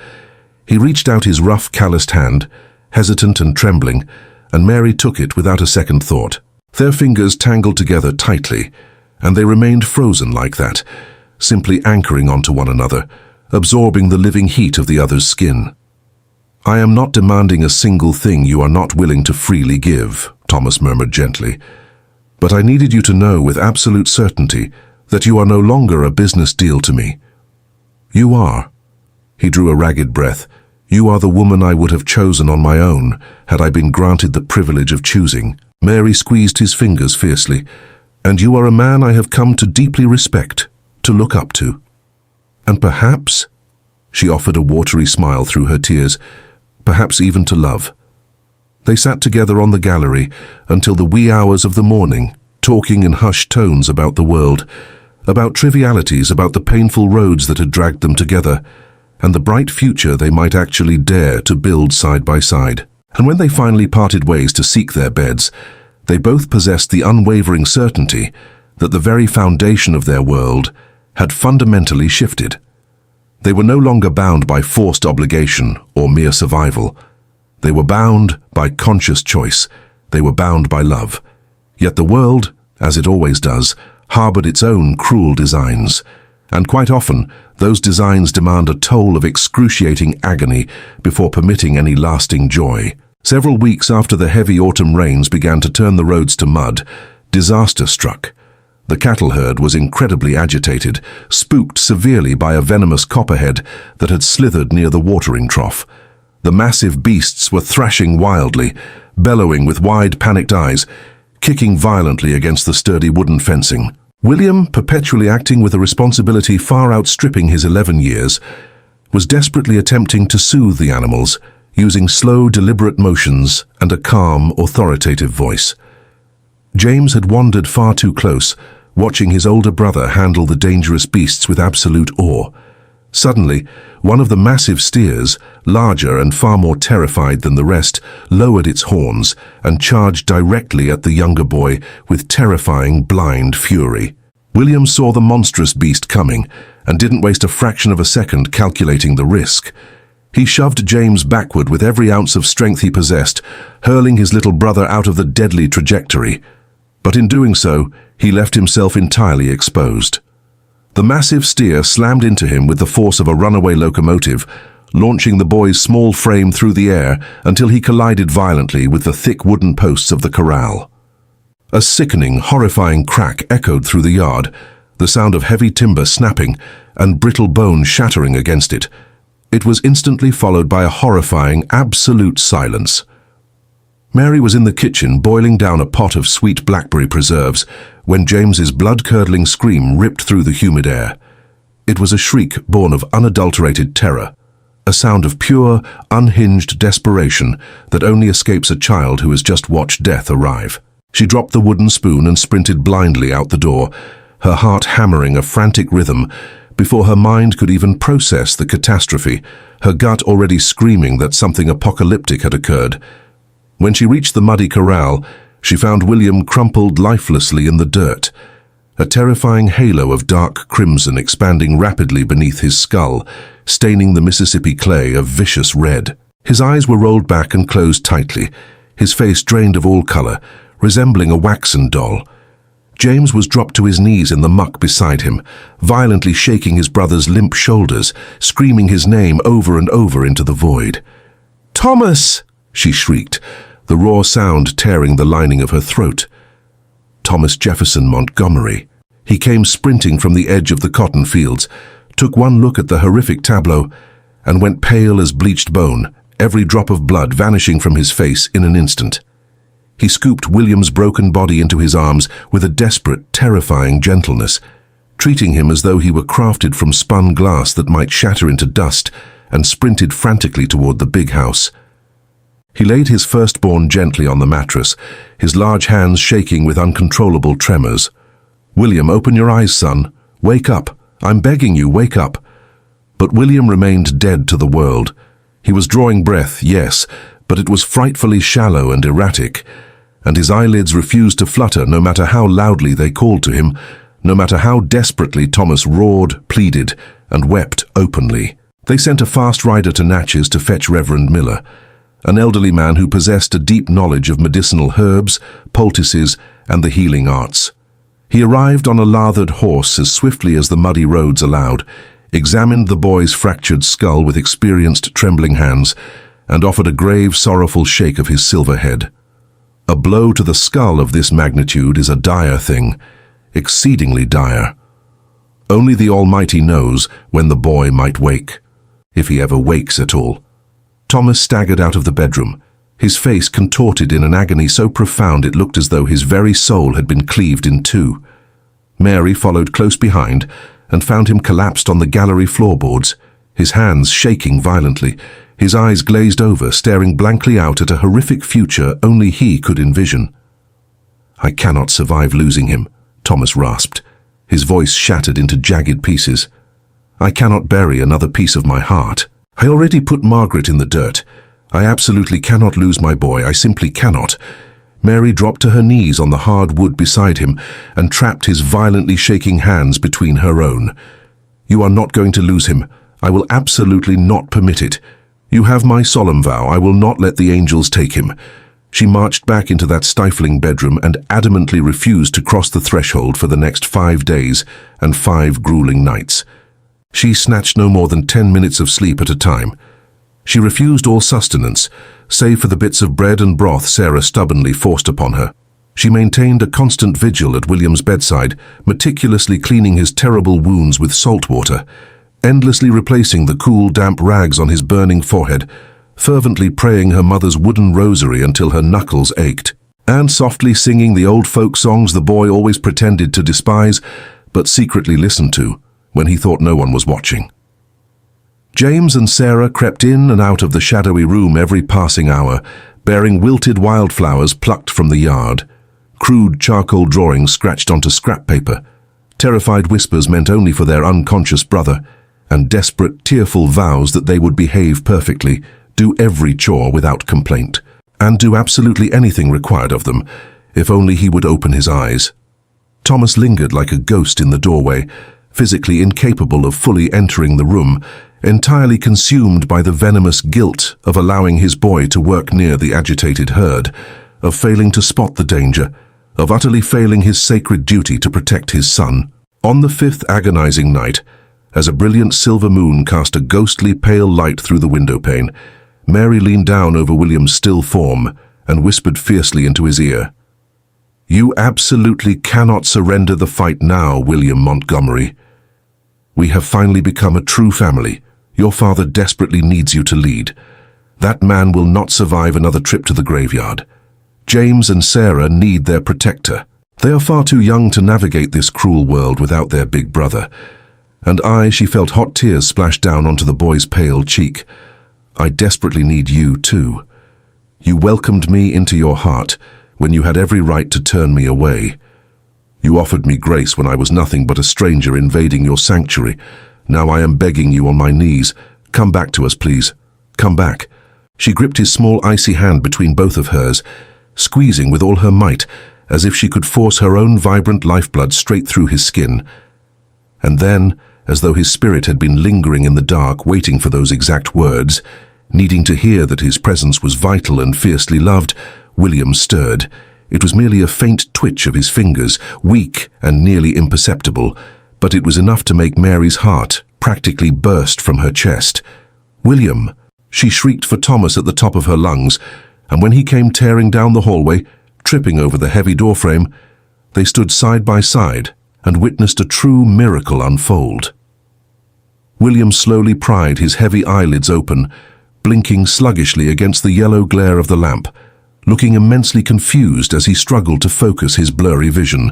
He reached out his rough, calloused hand, hesitant and trembling, and Mary took it without a second thought. Their fingers tangled together tightly, and they remained frozen like that, simply anchoring onto one another, absorbing the living heat of the other's skin. "I am not demanding a single thing you are not willing to freely give," Thomas murmured gently. "But I needed you to know with absolute certainty that you are no longer a business deal to me. You are." He drew a ragged breath. "You are the woman I would have chosen on my own, had I been granted the privilege of choosing." Mary squeezed his fingers fiercely. "And you are a man I have come to deeply respect, to look up to. And perhaps," she offered a watery smile through her tears, "perhaps even to love." They sat together on the gallery until the wee hours of the morning, talking in hushed tones about the world, about trivialities, about the painful roads that had dragged them together, and the bright future they might actually dare to build side by side. And when they finally parted ways to seek their beds, they both possessed the unwavering certainty that the very foundation of their world had fundamentally shifted. They were no longer bound by forced obligation or mere survival. They were bound by conscious choice. They were bound by love. Yet the world, as it always does, harbored its own cruel designs. And quite often, those designs demand a toll of excruciating agony before permitting any lasting joy. Several weeks after the heavy autumn rains began to turn the roads to mud, disaster struck. The cattle herd was incredibly agitated, spooked severely by a venomous copperhead that had slithered near the watering trough. The massive beasts were thrashing wildly, bellowing with wide, panicked eyes, kicking violently against the sturdy wooden fencing. William, perpetually acting with a responsibility far outstripping his 11 years, was desperately attempting to soothe the animals, using slow, deliberate motions and a calm, authoritative voice. James had wandered far too close, watching his older brother handle the dangerous beasts with absolute awe. Suddenly, one of the massive steers, larger and far more terrified than the rest, lowered its horns and charged directly at the younger boy with terrifying, blind fury. William saw the monstrous beast coming and didn't waste a fraction of a second calculating the risk. He shoved James backward with every ounce of strength he possessed, hurling his little brother out of the deadly trajectory. But in doing so, he left himself entirely exposed. The massive steer slammed into him with the force of a runaway locomotive, launching the boy's small frame through the air until he collided violently with the thick wooden posts of the corral. A sickening, horrifying crack echoed through the yard, the sound of heavy timber snapping and brittle bone shattering against it. It was instantly followed by a horrifying, absolute silence. Mary was in the kitchen boiling down a pot of sweet blackberry preserves when James's blood-curdling scream ripped through the humid air. It was a shriek born of unadulterated terror, a sound of pure, unhinged desperation that only escapes a child who has just watched death arrive. She dropped the wooden spoon and sprinted blindly out the door, her heart hammering a frantic rhythm before her mind could even process the catastrophe, her gut already screaming that something apocalyptic had occurred. When she reached the muddy corral, she found William crumpled lifelessly in the dirt, a terrifying halo of dark crimson expanding rapidly beneath his skull, staining the Mississippi clay a vicious red. His eyes were rolled back and closed tightly, his face drained of all color, resembling a waxen doll. James was dropped to his knees in the muck beside him, violently shaking his brother's limp shoulders, screaming his name over and over into the void. "Thomas!" she shrieked, the raw sound tearing the lining of her throat. Thomas Jefferson Montgomery. He came sprinting from the edge of the cotton fields, took one look at the horrific tableau, and went pale as bleached bone, every drop of blood vanishing from his face in an instant. He scooped William's broken body into his arms with a desperate, terrifying gentleness, treating him as though he were crafted from spun glass that might shatter into dust, and sprinted frantically toward the big house. He laid his firstborn gently on the mattress, his large hands shaking with uncontrollable tremors. "William, open your eyes, son. Wake up. I'm begging you, wake up." But William remained dead to the world. He was drawing breath, yes, but it was frightfully shallow and erratic, and his eyelids refused to flutter no matter how loudly they called to him, no matter how desperately Thomas roared, pleaded, and wept openly. They sent a fast rider to Natchez to fetch Reverend Miller, an elderly man who possessed a deep knowledge of medicinal herbs, poultices, and the healing arts. He arrived on a lathered horse as swiftly as the muddy roads allowed, examined the boy's fractured skull with experienced, trembling hands, and offered a grave, sorrowful shake of his silver head. A blow to the skull of this magnitude is a dire thing, exceedingly dire. Only the Almighty knows when the boy might wake, if he ever wakes at all. Thomas staggered out of the bedroom, his face contorted in an agony so profound it looked as though his very soul had been cleaved in two. Mary followed close behind and found him collapsed on the gallery floorboards, his hands shaking violently, his eyes glazed over, staring blankly out at a horrific future only he could envision. "I cannot survive losing him," Thomas rasped, his voice shattered into jagged pieces. "I cannot bury another piece of my heart. I already put Margaret in the dirt. I absolutely cannot lose my boy. I simply cannot." Mary dropped to her knees on the hard wood beside him and trapped his violently shaking hands between her own. "You are not going to lose him. I will absolutely not permit it. You have my solemn vow. I will not let the angels take him." She marched back into that stifling bedroom and adamantly refused to cross the threshold for the next 5 days and 5 grueling nights. She snatched no more than 10 minutes of sleep at a time. She refused all sustenance, save for the bits of bread and broth Sarah stubbornly forced upon her. She maintained a constant vigil at William's bedside, meticulously cleaning his terrible wounds with salt water, endlessly replacing the cool, damp rags on his burning forehead, fervently praying her mother's wooden rosary until her knuckles ached, and softly singing the old folk songs the boy always pretended to despise, but secretly listened to when he thought no one was watching. James and Sarah crept in and out of the shadowy room every passing hour, bearing wilted wildflowers plucked from the yard, crude charcoal drawings scratched onto scrap paper, terrified whispers meant only for their unconscious brother, and desperate, tearful vows that they would behave perfectly, do every chore without complaint, and do absolutely anything required of them, if only he would open his eyes. Thomas lingered like a ghost in the doorway, physically incapable of fully entering the room, entirely consumed by the venomous guilt of allowing his boy to work near the agitated herd, of failing to spot the danger, of utterly failing his sacred duty to protect his son. On the fifth agonizing night, as a brilliant silver moon cast a ghostly pale light through the window pane, Mary leaned down over William's still form and whispered fiercely into his ear, "You absolutely cannot surrender the fight now, William Montgomery. We have finally become a true family. Your father desperately needs you to lead. That man will not survive another trip to the graveyard. James and Sarah need their protector. They are far too young to navigate this cruel world without their big brother." And she felt hot tears splash down onto the boy's pale cheek. "I desperately need you too. You welcomed me into your heart when you had every right to turn me away. You offered me grace when I was nothing but a stranger invading your sanctuary. Now I am begging you on my knees, come back to us, please. Come back." She gripped his small icy hand between both of hers, squeezing with all her might, as if she could force her own vibrant lifeblood straight through his skin. And then, as though his spirit had been lingering in the dark, waiting for those exact words, needing to hear that his presence was vital and fiercely loved, William stirred. It was merely a faint twitch of his fingers, weak and nearly imperceptible, but it was enough to make Mary's heart practically burst from her chest. "William!" She shrieked for Thomas at the top of her lungs, and when he came tearing down the hallway, tripping over the heavy doorframe, they stood side by side and witnessed a true miracle unfold. William slowly pried his heavy eyelids open, blinking sluggishly against the yellow glare of the lamp, looking immensely confused as he struggled to focus his blurry vision.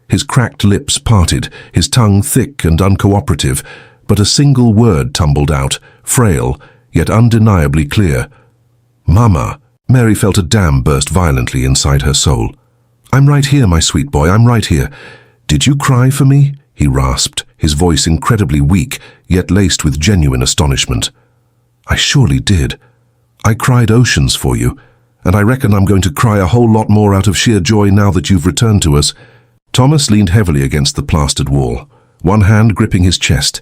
His cracked lips parted, his tongue thick and uncooperative, but a single word tumbled out, frail, yet undeniably clear. "Mama." Mary felt a dam burst violently inside her soul. "I'm right here, my sweet boy, I'm right here. Did you cry for me?" he rasped, his voice incredibly weak, yet laced with genuine astonishment. "I surely did. I cried oceans for you, and I reckon I'm going to cry a whole lot more out of sheer joy now that you've returned to us." Thomas leaned heavily against the plastered wall, one hand gripping his chest,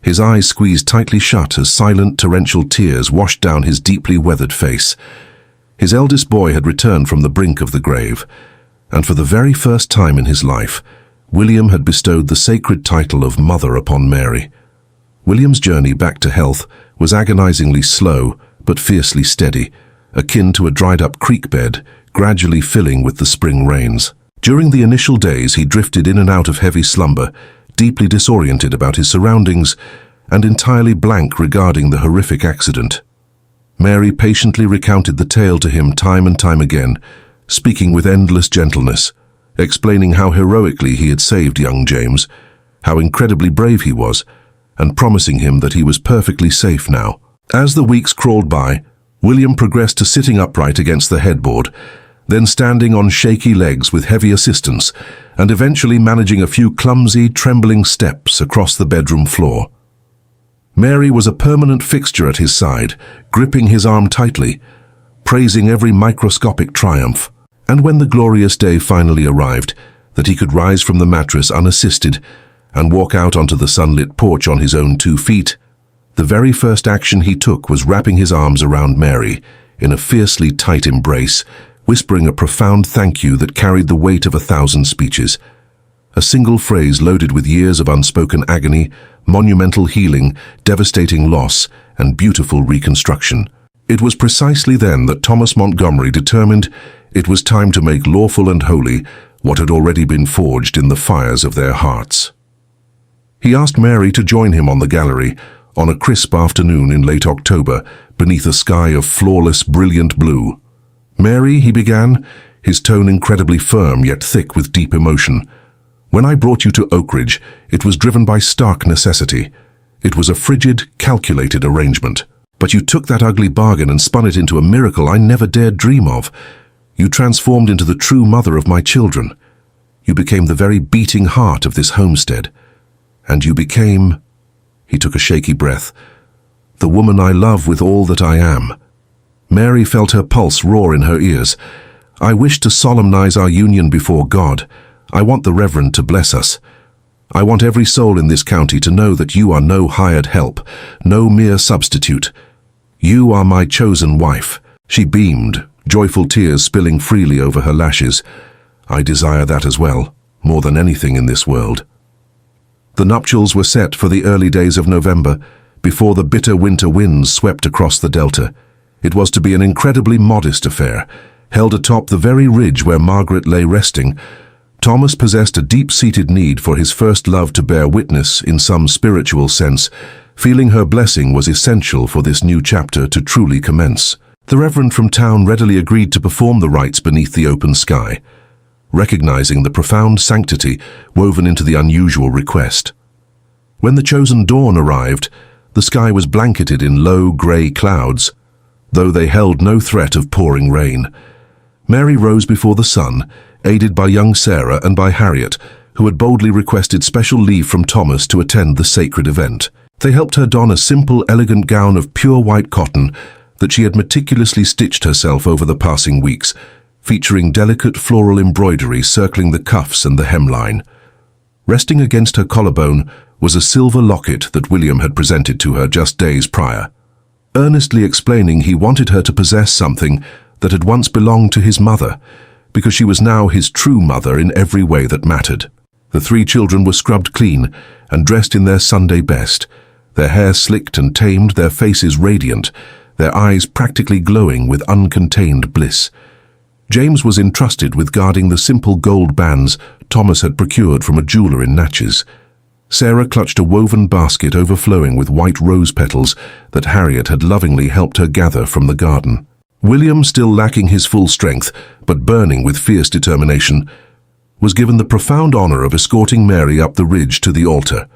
his eyes squeezed tightly shut as silent torrential tears washed down his deeply weathered face. His eldest boy had returned from the brink of the grave, and for the very first time in his life, William had bestowed the sacred title of mother upon Mary. William's journey back to health was agonizingly slow but fiercely steady, akin to a dried-up creek bed, gradually filling with the spring rains. During the initial days, he drifted in and out of heavy slumber, deeply disoriented about his surroundings and entirely blank regarding the horrific accident. Mary patiently recounted the tale to him time and time again, speaking with endless gentleness, explaining how heroically he had saved young James, how incredibly brave he was, and promising him that he was perfectly safe now. As the weeks crawled by, William progressed to sitting upright against the headboard, then standing on shaky legs with heavy assistance, and eventually managing a few clumsy, trembling steps across the bedroom floor. Mary was a permanent fixture at his side, gripping his arm tightly, praising every microscopic triumph. And when the glorious day finally arrived, that he could rise from the mattress unassisted and walk out onto the sunlit porch on his own 2 feet, the very first action he took was wrapping his arms around Mary in a fiercely tight embrace, whispering a profound thank you that carried the weight of 1,000 speeches. A single phrase loaded with years of unspoken agony, monumental healing, devastating loss, and beautiful reconstruction. It was precisely then that Thomas Montgomery determined it was time to make lawful and holy what had already been forged in the fires of their hearts. He asked Mary to join him on the gallery on a crisp afternoon in late October, beneath a sky of flawless, brilliant blue. "Mary," he began, his tone incredibly firm yet thick with deep emotion. "When I brought you to Oakridge, it was driven by stark necessity. It was a frigid, calculated arrangement. But you took that ugly bargain and spun it into a miracle I never dared dream of. You transformed into the true mother of my children. You became the very beating heart of this homestead. And you became," he took a shaky breath, "the woman I love with all that I am." Mary felt her pulse roar in her ears. "I wish to solemnize our union before God. I want the Reverend to bless us. I want every soul in this county to know that you are no hired help, no mere substitute. You are my chosen wife." She beamed, joyful tears spilling freely over her lashes. "I desire that as well, more than anything in this world." The nuptials were set for the early days of November, before the bitter winter winds swept across the delta. It was to be an incredibly modest affair, held atop the very ridge where Margaret lay resting. Thomas possessed a deep-seated need for his first love to bear witness in some spiritual sense, feeling her blessing was essential for this new chapter to truly commence. The Reverend from town readily agreed to perform the rites beneath the open sky, recognizing the profound sanctity woven into the unusual request. When the chosen dawn arrived, the sky was blanketed in low, grey clouds, though they held no threat of pouring rain. Mary rose before the sun, aided by young Sarah and by Harriet, who had boldly requested special leave from Thomas to attend the sacred event. They helped her don a simple, elegant gown of pure white cotton that she had meticulously stitched herself over the passing weeks, featuring delicate floral embroidery circling the cuffs and the hemline. Resting against her collarbone was a silver locket that William had presented to her just days prior, earnestly explaining he wanted her to possess something that had once belonged to his mother, because she was now his true mother in every way that mattered. The three children were scrubbed clean and dressed in their Sunday best, their hair slicked and tamed, their faces radiant, their eyes practically glowing with uncontained bliss. James was entrusted with guarding the simple gold bands Thomas had procured from a jeweler in Natchez. Sarah clutched a woven basket overflowing with white rose petals that Harriet had lovingly helped her gather from the garden. William, still lacking his full strength, but burning with fierce determination, was given the profound honor of escorting Mary up the ridge to the altar.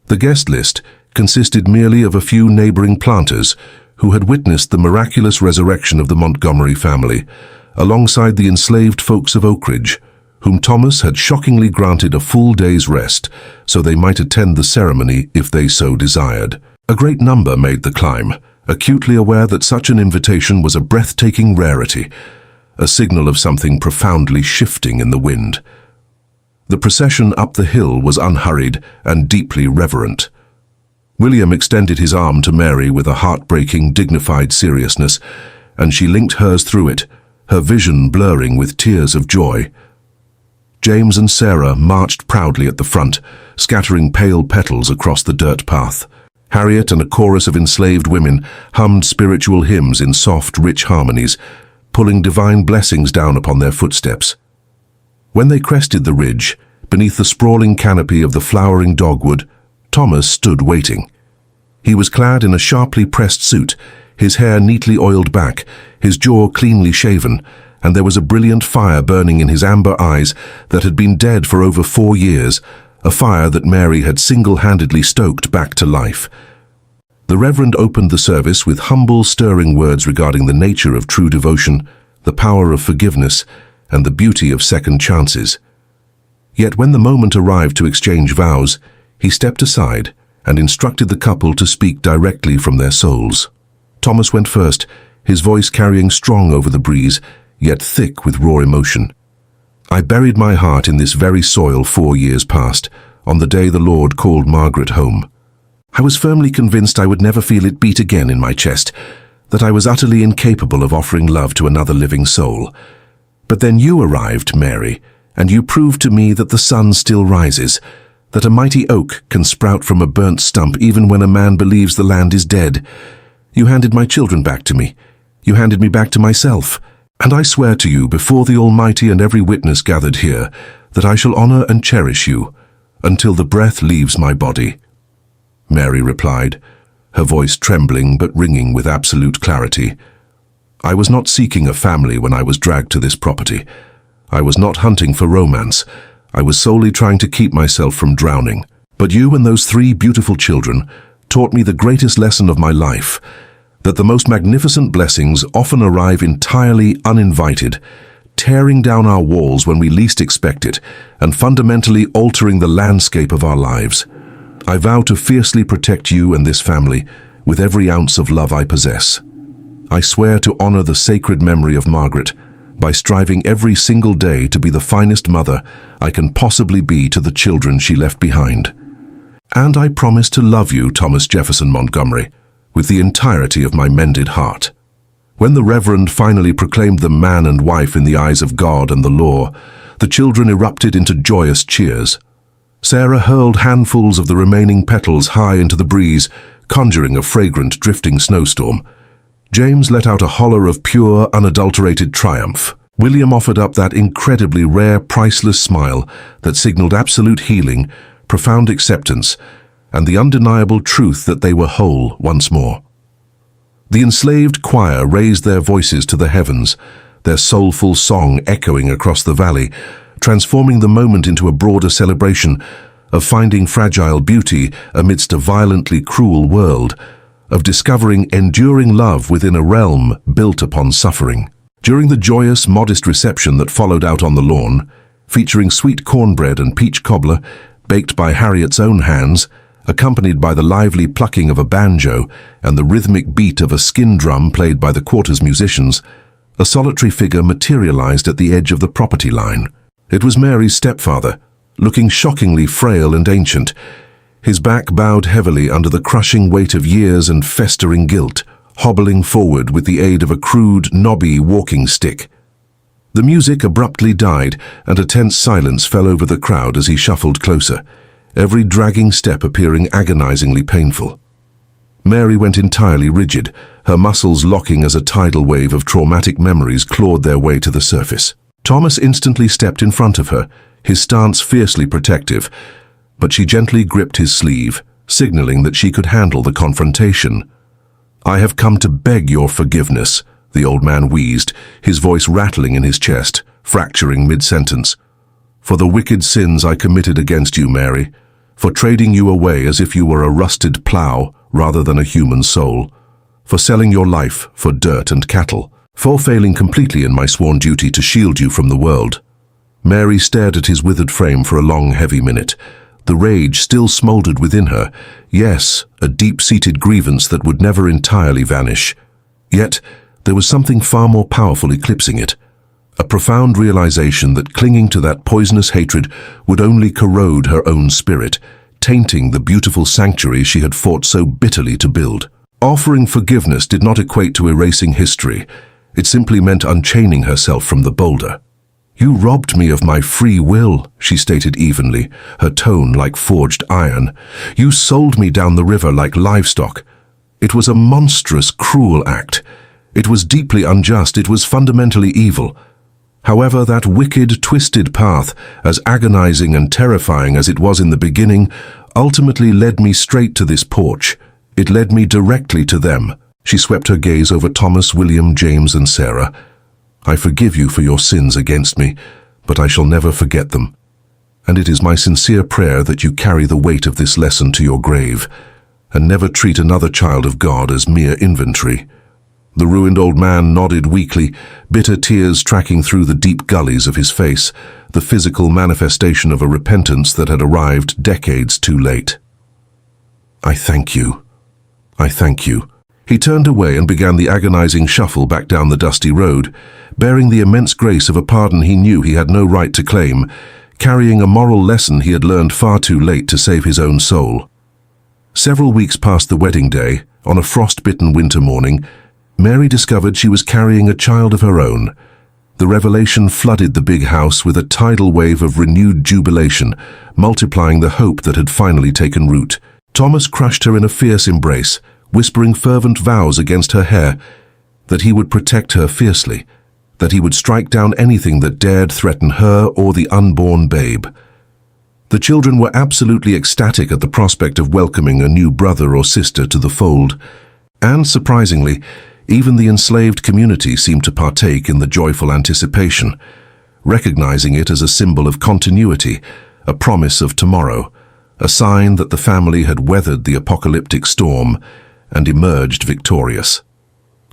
The guest list consisted merely of a few neighboring planters who had witnessed the miraculous resurrection of the Montgomery family, alongside the enslaved folks of Oakridge, whom Thomas had shockingly granted a full day's rest so they might attend the ceremony if they so desired. A great number made the climb, acutely aware that such an invitation was a breathtaking rarity, a signal of something profoundly shifting in the wind. The procession up the hill was unhurried and deeply reverent. William extended his arm to Mary with a heartbreaking, dignified seriousness, and she linked hers through it, her vision blurring with tears of joy. James and Sarah marched proudly at the front, scattering pale petals across the dirt path. Harriet and a chorus of enslaved women hummed spiritual hymns in soft, rich harmonies, pulling divine blessings down upon their footsteps. When they crested the ridge, beneath the sprawling canopy of the flowering dogwood, Thomas stood waiting. He was clad in a sharply pressed suit, his hair neatly oiled back, his jaw cleanly shaven, and there was a brilliant fire burning in his amber eyes that had been dead for over 4 years, a fire that Mary had single-handedly stoked back to life. The Reverend opened the service with humble, stirring words regarding the nature of true devotion, the power of forgiveness, and the beauty of second chances. Yet when the moment arrived to exchange vows, he stepped aside and instructed the couple to speak directly from their souls. Thomas went first, his voice carrying strong over the breeze, yet thick with raw emotion. "I buried my heart in this very soil 4 years past, on the day the Lord called Margaret home. I was firmly convinced I would never feel it beat again in my chest, that I was utterly incapable of offering love to another living soul. But then you arrived, Mary, and you proved to me that the sun still rises, that a mighty oak can sprout from a burnt stump even when a man believes the land is dead. You handed my children back to me. You handed me back to myself. And I swear to you before the Almighty and every witness gathered here that I shall honor and cherish you until the breath leaves my body." Mary replied, her voice trembling but ringing with absolute clarity. "I was not seeking a family when I was dragged to this property. I was not hunting for romance. I was solely trying to keep myself from drowning. But you and those 3 beautiful children taught me the greatest lesson of my life, that the most magnificent blessings often arrive entirely uninvited, tearing down our walls when we least expect it, and fundamentally altering the landscape of our lives. I vow to fiercely protect you and this family with every ounce of love I possess. I swear to honor the sacred memory of Margaret by striving every single day to be the finest mother I can possibly be to the children she left behind. And I promise to love you, Thomas Jefferson Montgomery, with the entirety of my mended heart." When the Reverend finally proclaimed them man and wife in the eyes of God and the law, the children erupted into joyous cheers. Sarah hurled handfuls of the remaining petals high into the breeze, conjuring a fragrant, drifting snowstorm. James let out a holler of pure, unadulterated triumph. William offered up that incredibly rare, priceless smile that signaled absolute healing, profound acceptance, and the undeniable truth that they were whole once more. The enslaved choir raised their voices to the heavens, their soulful song echoing across the valley, transforming the moment into a broader celebration of finding fragile beauty amidst a violently cruel world, of discovering enduring love within a realm built upon suffering. During the joyous, modest reception that followed out on the lawn, featuring sweet cornbread and peach cobbler, baked by Harriet's own hands, accompanied by the lively plucking of a banjo and the rhythmic beat of a skin drum played by the quarters musicians, a solitary figure materialized at the edge of the property line. It was Mary's stepfather, looking shockingly frail and ancient, his back bowed heavily under the crushing weight of years and festering guilt, hobbling forward with the aid of a crude, knobby walking stick. The music abruptly died, and a tense silence fell over the crowd as he shuffled closer, every dragging step appearing agonizingly painful. Mary went entirely rigid, her muscles locking as a tidal wave of traumatic memories clawed their way to the surface. Thomas instantly stepped in front of her, his stance fiercely protective, but she gently gripped his sleeve, signaling that she could handle the confrontation. "I have come to beg your forgiveness," the old man wheezed, his voice rattling in his chest, fracturing mid-sentence. "For the wicked sins I committed against you, Mary, for trading you away as if you were a rusted plough rather than a human soul, for selling your life for dirt and cattle, for failing completely in my sworn duty to shield you from the world." Mary stared at his withered frame for a long, heavy minute. The rage still smoldered within her. Yes, a deep-seated grievance that would never entirely vanish. Yet, there was something far more powerful eclipsing it. A profound realization that clinging to that poisonous hatred would only corrode her own spirit, tainting the beautiful sanctuary she had fought so bitterly to build. Offering forgiveness did not equate to erasing history. It simply meant unchaining herself from the boulder. "You robbed me of my free will," she stated evenly, her tone like forged iron. "You sold me down the river like livestock. It was a monstrous, cruel act. It was deeply unjust. It was fundamentally evil. However, that wicked, twisted path, as agonizing and terrifying as it was in the beginning, ultimately led me straight to this porch. It led me directly to them." She swept her gaze over Thomas, William, James, and Sarah. "I forgive you for your sins against me, but I shall never forget them. And it is my sincere prayer that you carry the weight of this lesson to your grave, and never treat another child of God as mere inventory." The ruined old man nodded weakly, bitter tears tracking through the deep gullies of his face, the physical manifestation of a repentance that had arrived decades too late. "I thank you. I thank you." He turned away and began the agonizing shuffle back down the dusty road, bearing the immense grace of a pardon he knew he had no right to claim, carrying a moral lesson he had learned far too late to save his own soul. Several weeks past the wedding day, on a frost-bitten winter morning, Mary discovered she was carrying a child of her own. The revelation flooded the big house with a tidal wave of renewed jubilation, multiplying the hope that had finally taken root. Thomas crushed her in a fierce embrace, whispering fervent vows against her hair, that he would protect her fiercely, that he would strike down anything that dared threaten her or the unborn babe. The children were absolutely ecstatic at the prospect of welcoming a new brother or sister to the fold, and surprisingly, even the enslaved community seemed to partake in the joyful anticipation, recognizing it as a symbol of continuity, a promise of tomorrow, a sign that the family had weathered the apocalyptic storm and emerged victorious.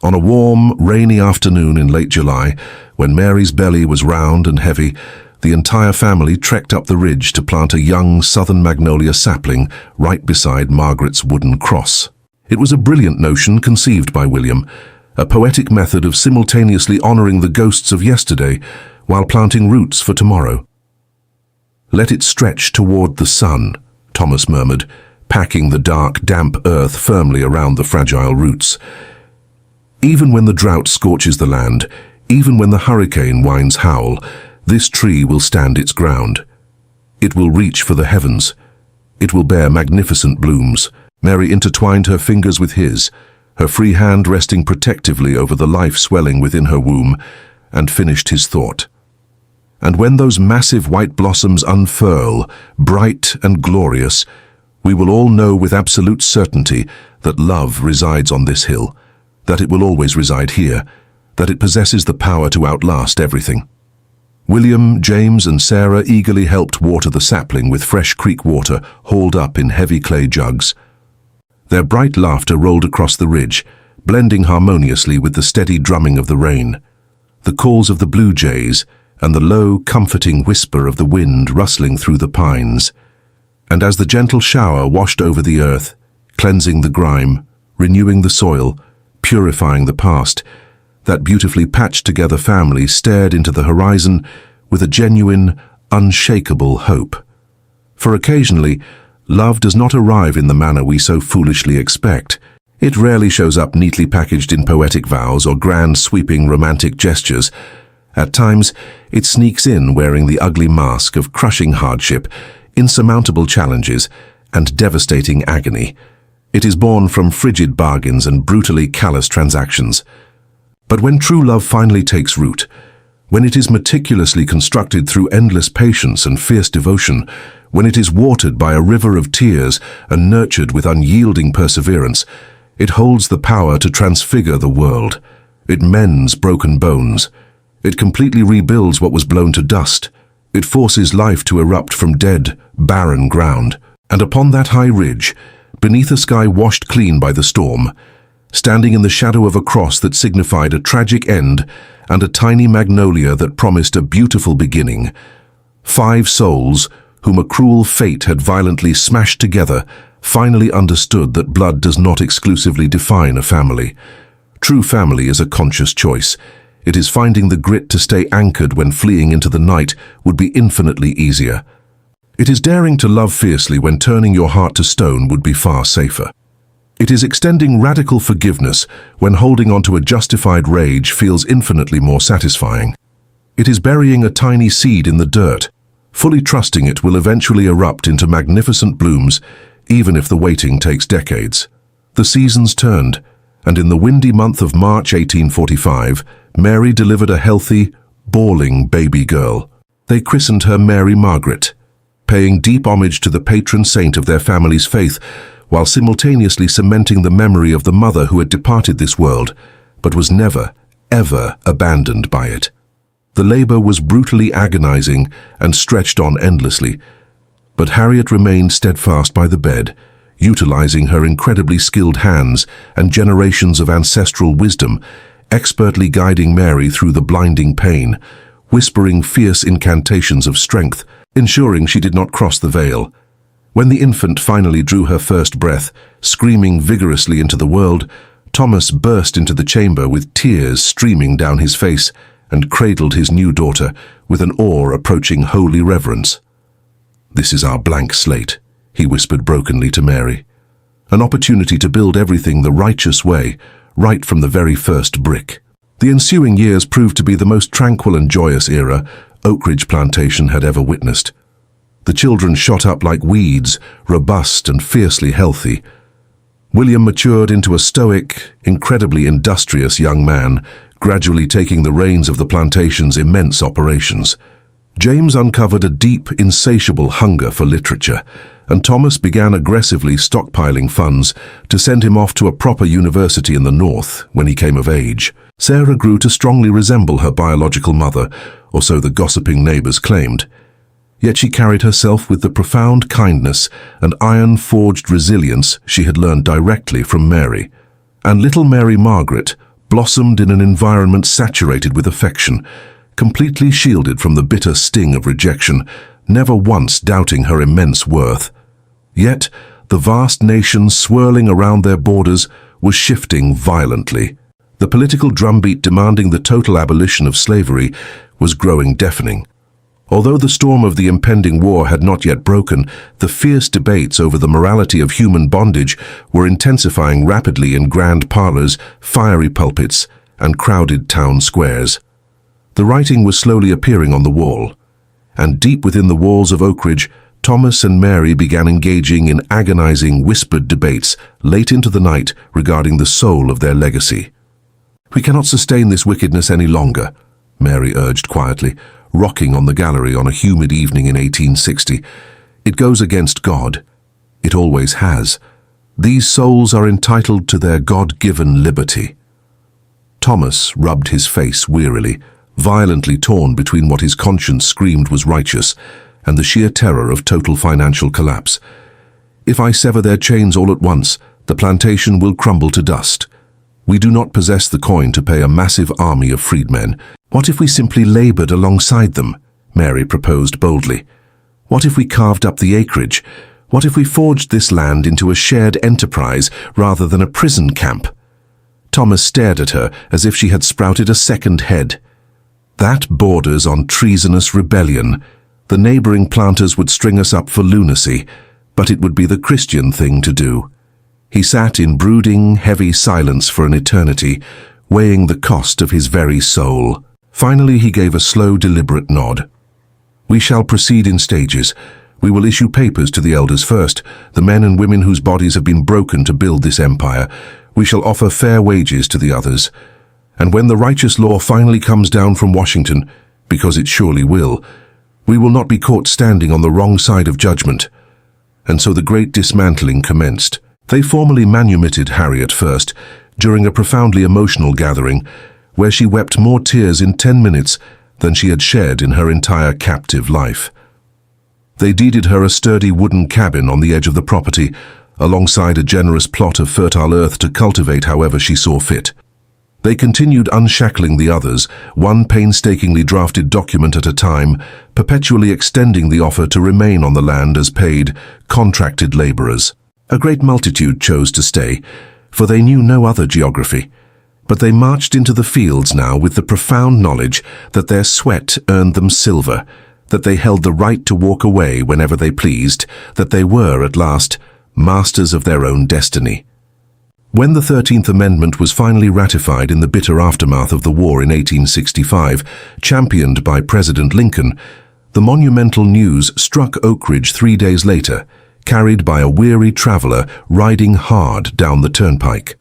On a warm, rainy afternoon in late July, when Mary's belly was round and heavy, the entire family trekked up the ridge to plant a young southern magnolia sapling right beside Margaret's wooden cross. It was a brilliant notion conceived by William, a poetic method of simultaneously honoring the ghosts of yesterday while planting roots for tomorrow. "Let it stretch toward the sun," Thomas murmured, packing the dark, damp earth firmly around the fragile roots. Even when the drought scorches the land, even when the hurricane winds howl, this tree will stand its ground. It will reach for the heavens. It will bear magnificent blooms. Mary intertwined her fingers with his, her free hand resting protectively over the life swelling within her womb, and finished his thought. "And when those massive white blossoms unfurl, bright and glorious, we will all know with absolute certainty that love resides on this hill, that it will always reside here, that it possesses the power to outlast everything." William, James, and Sarah eagerly helped water the sapling with fresh creek water hauled up in heavy clay jugs. Their bright laughter rolled across the ridge, blending harmoniously with the steady drumming of the rain, the calls of the blue jays, and the low, comforting whisper of the wind rustling through the pines. And as the gentle shower washed over the earth, cleansing the grime, renewing the soil, purifying the past, that beautifully patched-together family stared into the horizon with a genuine, unshakable hope. For occasionally, love does not arrive in the manner we so foolishly expect. It rarely shows up neatly packaged in poetic vows or grand, sweeping romantic gestures. At times, it sneaks in wearing the ugly mask of crushing hardship, insurmountable challenges, and devastating agony. It is born from frigid bargains and brutally callous transactions. But when true love finally takes root, when it is meticulously constructed through endless patience and fierce devotion, when it is watered by a river of tears and nurtured with unyielding perseverance, it holds the power to transfigure the world. It mends broken bones. It completely rebuilds what was blown to dust. It forces life to erupt from dead, barren ground. And upon that high ridge, beneath a sky washed clean by the storm, standing in the shadow of a cross that signified a tragic end and a tiny magnolia that promised a beautiful beginning, 5 souls, whom a cruel fate had violently smashed together, finally understood that blood does not exclusively define a family. True family is a conscious choice. It is finding the grit to stay anchored when fleeing into the night would be infinitely easier. It is daring to love fiercely when turning your heart to stone would be far safer. It is extending radical forgiveness when holding on to a justified rage feels infinitely more satisfying. It is burying a tiny seed in the dirt, fully trusting it will eventually erupt into magnificent blooms, even if the waiting takes decades. The seasons turned, and in the windy month of March 1845, Mary delivered a healthy, bawling baby girl. They christened her Mary Margaret, paying deep homage to the patron saint of their family's faith, while simultaneously cementing the memory of the mother who had departed this world, but was never, ever abandoned by it. The labor was brutally agonizing and stretched on endlessly, but Harriet remained steadfast by the bed, utilizing her incredibly skilled hands and generations of ancestral wisdom, expertly guiding Mary through the blinding pain, whispering fierce incantations of strength, ensuring she did not cross the veil. When the infant finally drew her first breath, screaming vigorously into the world, Thomas burst into the chamber with tears streaming down his face and cradled his new daughter with an awe approaching holy reverence. "This is our blank slate," he whispered brokenly to Mary. "An opportunity to build everything the righteous way, right from the very first brick." The ensuing years proved to be the most tranquil and joyous era Oak Ridge Plantation had ever witnessed. The children shot up like weeds, robust and fiercely healthy. William matured into a stoic, incredibly industrious young man, gradually taking the reins of the plantation's immense operations. James uncovered a deep, insatiable hunger for literature, and Thomas began aggressively stockpiling funds to send him off to a proper university in the north when he came of age. Sarah grew to strongly resemble her biological mother, or so the gossiping neighbors claimed. Yet she carried herself with the profound kindness and iron-forged resilience she had learned directly from Mary. And little Mary Margaret blossomed in an environment saturated with affection, completely shielded from the bitter sting of rejection, never once doubting her immense worth. Yet, the vast nation swirling around their borders was shifting violently. The political drumbeat demanding the total abolition of slavery was growing deafening. Although the storm of the impending war had not yet broken, the fierce debates over the morality of human bondage were intensifying rapidly in grand parlors, fiery pulpits, and crowded town squares. The writing was slowly appearing on the wall, and deep within the walls of Oakridge, Thomas and Mary began engaging in agonizing, whispered debates late into the night regarding the soul of their legacy. "We cannot sustain this wickedness any longer," Mary urged quietly, rocking on the gallery on a humid evening in 1860. "It goes against God. It always has. These souls are entitled to their God-given liberty." Thomas rubbed his face wearily, violently torn between what his conscience screamed was righteous and the sheer terror of total financial collapse. "If I sever their chains all at once, the plantation will crumble to dust. We do not possess the coin to pay a massive army of freedmen. What if we simply labored alongside them?" Mary proposed boldly. "What if we carved up the acreage? What if we forged this land into a shared enterprise rather than a prison camp?" Thomas stared at her as if she had sprouted a second head. "That borders on treasonous rebellion. The neighboring planters would string us up for lunacy, but it would be the Christian thing to do." He sat in brooding, heavy silence for an eternity, weighing the cost of his very soul. Finally, he gave a slow, deliberate nod. "We shall proceed in stages. We will issue papers to the elders first, the men and women whose bodies have been broken to build this empire. We shall offer fair wages to the others. And when the righteous law finally comes down from Washington, because it surely will, we will not be caught standing on the wrong side of judgment." And so the great dismantling commenced. They formally manumitted Harriet first, during a profoundly emotional gathering, where she wept more tears in 10 minutes than she had shed in her entire captive life. They deeded her a sturdy wooden cabin on the edge of the property, alongside a generous plot of fertile earth to cultivate however she saw fit. They continued unshackling the others, one painstakingly drafted document at a time, perpetually extending the offer to remain on the land as paid, contracted laborers. A great multitude chose to stay, for they knew no other geography. But they marched into the fields now with the profound knowledge that their sweat earned them silver, that they held the right to walk away whenever they pleased, that they were, at last, masters of their own destiny. When the 13th Amendment was finally ratified in the bitter aftermath of the war in 1865, championed by President Lincoln, the monumental news struck Oakridge 3 days later, carried by a weary traveler riding hard down the turnpike.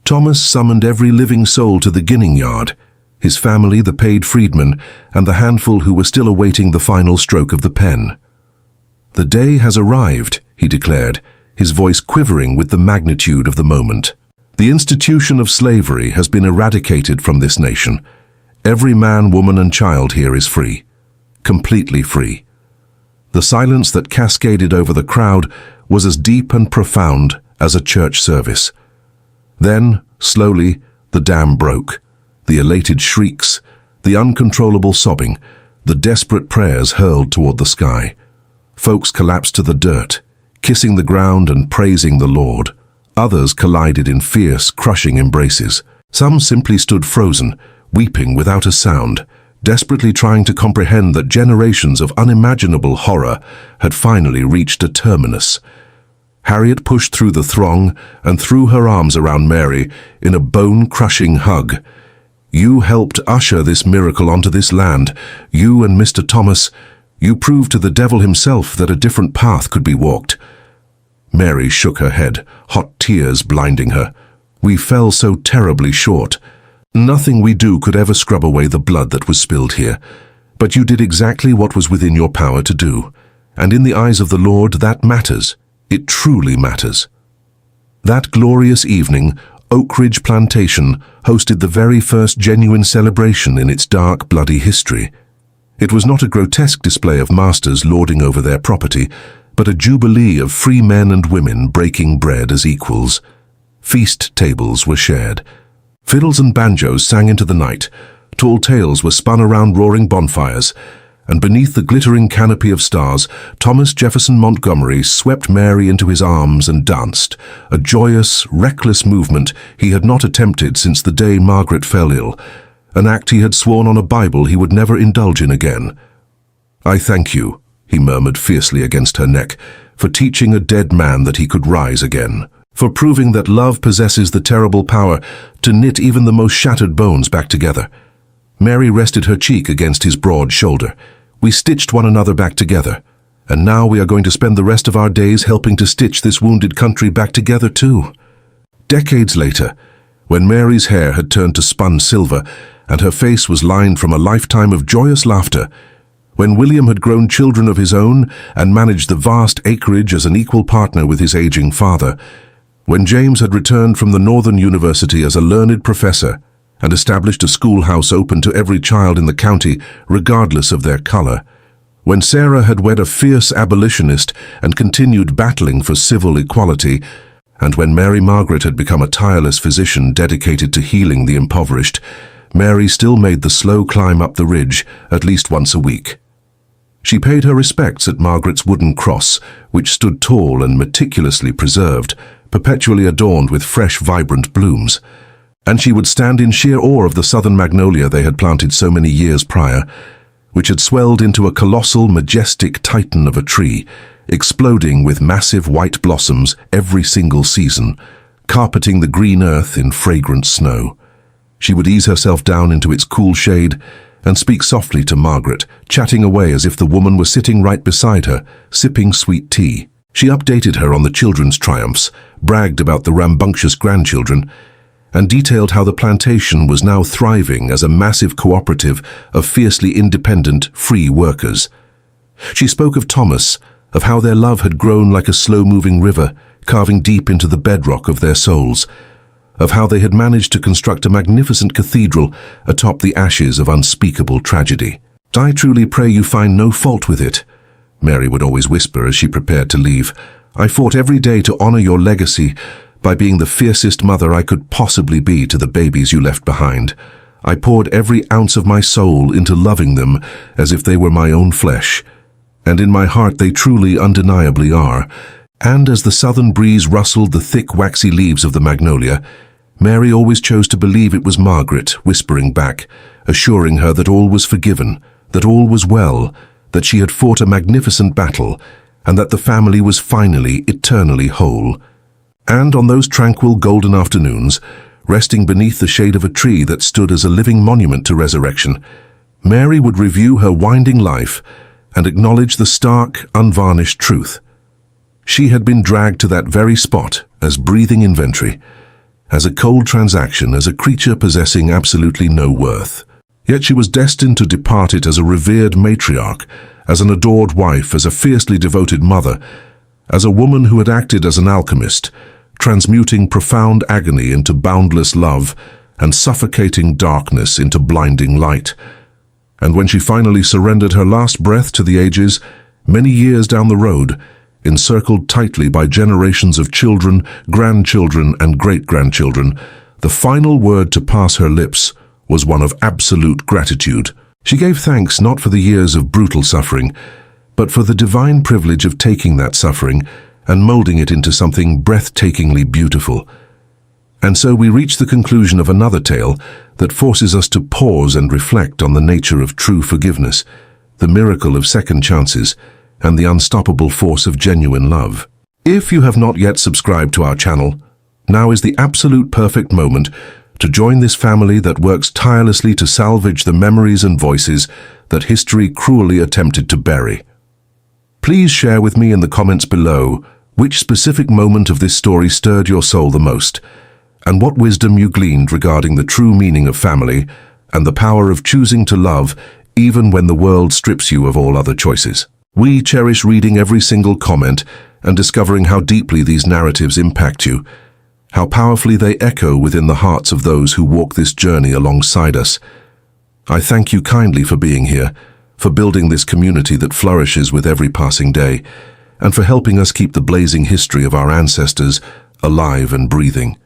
Thomas summoned every living soul to the ginning yard, his family, the paid freedmen, and the handful who were still awaiting the final stroke of the pen. "The day has arrived," he declared, his voice quivering with the magnitude of the moment. "The institution of slavery has been eradicated from this nation. Every man, woman, and child here is free, completely free." The silence that cascaded over the crowd was as deep and profound as a church service. Then, slowly, the dam broke. The elated shrieks, the uncontrollable sobbing, the desperate prayers hurled toward the sky. Folks collapsed to the dirt, kissing the ground and praising the Lord. Others collided in fierce, crushing embraces. Some simply stood frozen, weeping without a sound, desperately trying to comprehend that generations of unimaginable horror had finally reached a terminus. Harriet pushed through the throng and threw her arms around Mary in a bone-crushing hug. "You helped usher this miracle onto this land. You and Mr. Thomas, you proved to the devil himself that a different path could be walked." Mary shook her head, hot tears blinding her. "We fell so terribly short. Nothing we do could ever scrub away the blood that was spilled here. But you did exactly what was within your power to do, and in the eyes of the Lord that matters. It truly matters. That glorious evening, Oak Ridge Plantation hosted the very first genuine celebration in its dark, bloody history. It was not a grotesque display of masters lording over their property, but a jubilee of free men and women breaking bread as equals. Feast tables were shared. Fiddles and banjos sang into the night. Tall tales were spun around roaring bonfires, and beneath the glittering canopy of stars, Thomas Jefferson Montgomery swept Mary into his arms and danced, a joyous, reckless movement he had not attempted since the day Margaret fell ill, an act he had sworn on a Bible he would never indulge in again. "I thank you," he murmured fiercely against her neck, "for teaching a dead man that he could rise again, for proving that love possesses the terrible power to knit even the most shattered bones back together." Mary rested her cheek against his broad shoulder. "We stitched one another back together, and now we are going to spend the rest of our days helping to stitch this wounded country back together too." Decades later, when Mary's hair had turned to spun silver and her face was lined from a lifetime of joyous laughter, when William had grown children of his own and managed the vast acreage as an equal partner with his aging father, when James had returned from the Northern University as a learned professor and established a schoolhouse open to every child in the county, regardless of their color, when Sarah had wed a fierce abolitionist and continued battling for civil equality, and when Mary Margaret had become a tireless physician dedicated to healing the impoverished, Mary still made the slow climb up the ridge at least once a week. She paid her respects at Margaret's wooden cross, which stood tall and meticulously preserved, perpetually adorned with fresh, vibrant blooms. And she would stand in sheer awe of the southern magnolia they had planted so many years prior, which had swelled into a colossal, majestic titan of a tree, exploding with massive white blossoms every single season, carpeting the green earth in fragrant snow. She would ease herself down into its cool shade and speak softly to Margaret, chatting away as if the woman were sitting right beside her, sipping sweet tea. She updated her on the children's triumphs, bragged about the rambunctious grandchildren, and detailed how the plantation was now thriving as a massive cooperative of fiercely independent, free workers. She spoke of Thomas, of how their love had grown like a slow-moving river, carving deep into the bedrock of their souls, of how they had managed to construct a magnificent cathedral atop the ashes of unspeakable tragedy. "I truly pray you find no fault with it," Mary would always whisper as she prepared to leave. "I fought every day to honor your legacy by being the fiercest mother I could possibly be to the babies you left behind. I poured every ounce of my soul into loving them as if they were my own flesh. And in my heart they truly, undeniably are." And as the southern breeze rustled the thick, waxy leaves of the magnolia, Mary always chose to believe it was Margaret whispering back, assuring her that all was forgiven, that all was well, that she had fought a magnificent battle, and that the family was finally, eternally whole. And on those tranquil golden afternoons, resting beneath the shade of a tree that stood as a living monument to resurrection, Mary would review her winding life and acknowledge the stark, unvarnished truth. She had been dragged to that very spot as breathing inventory, as a cold transaction, as a creature possessing absolutely no worth. Yet she was destined to depart it as a revered matriarch, as an adored wife, as a fiercely devoted mother, as a woman who had acted as an alchemist, transmuting profound agony into boundless love and suffocating darkness into blinding light. And when she finally surrendered her last breath to the ages, many years down the road, encircled tightly by generations of children, grandchildren, and great-grandchildren, the final word to pass her lips was one of absolute gratitude. She gave thanks not for the years of brutal suffering, but for the divine privilege of taking that suffering and molding it into something breathtakingly beautiful. And so we reach the conclusion of another tale that forces us to pause and reflect on the nature of true forgiveness, the miracle of second chances, and the unstoppable force of genuine love. If you have not yet subscribed to our channel, now is the absolute perfect moment to join this family that works tirelessly to salvage the memories and voices that history cruelly attempted to bury. Please share with me in the comments below which specific moment of this story stirred your soul the most, and what wisdom you gleaned regarding the true meaning of family and the power of choosing to love even when the world strips you of all other choices. We cherish reading every single comment and discovering how deeply these narratives impact you, how powerfully they echo within the hearts of those who walk this journey alongside us. I thank you kindly for being here, for building this community that flourishes with every passing day, and for helping us keep the blazing history of our ancestors alive and breathing.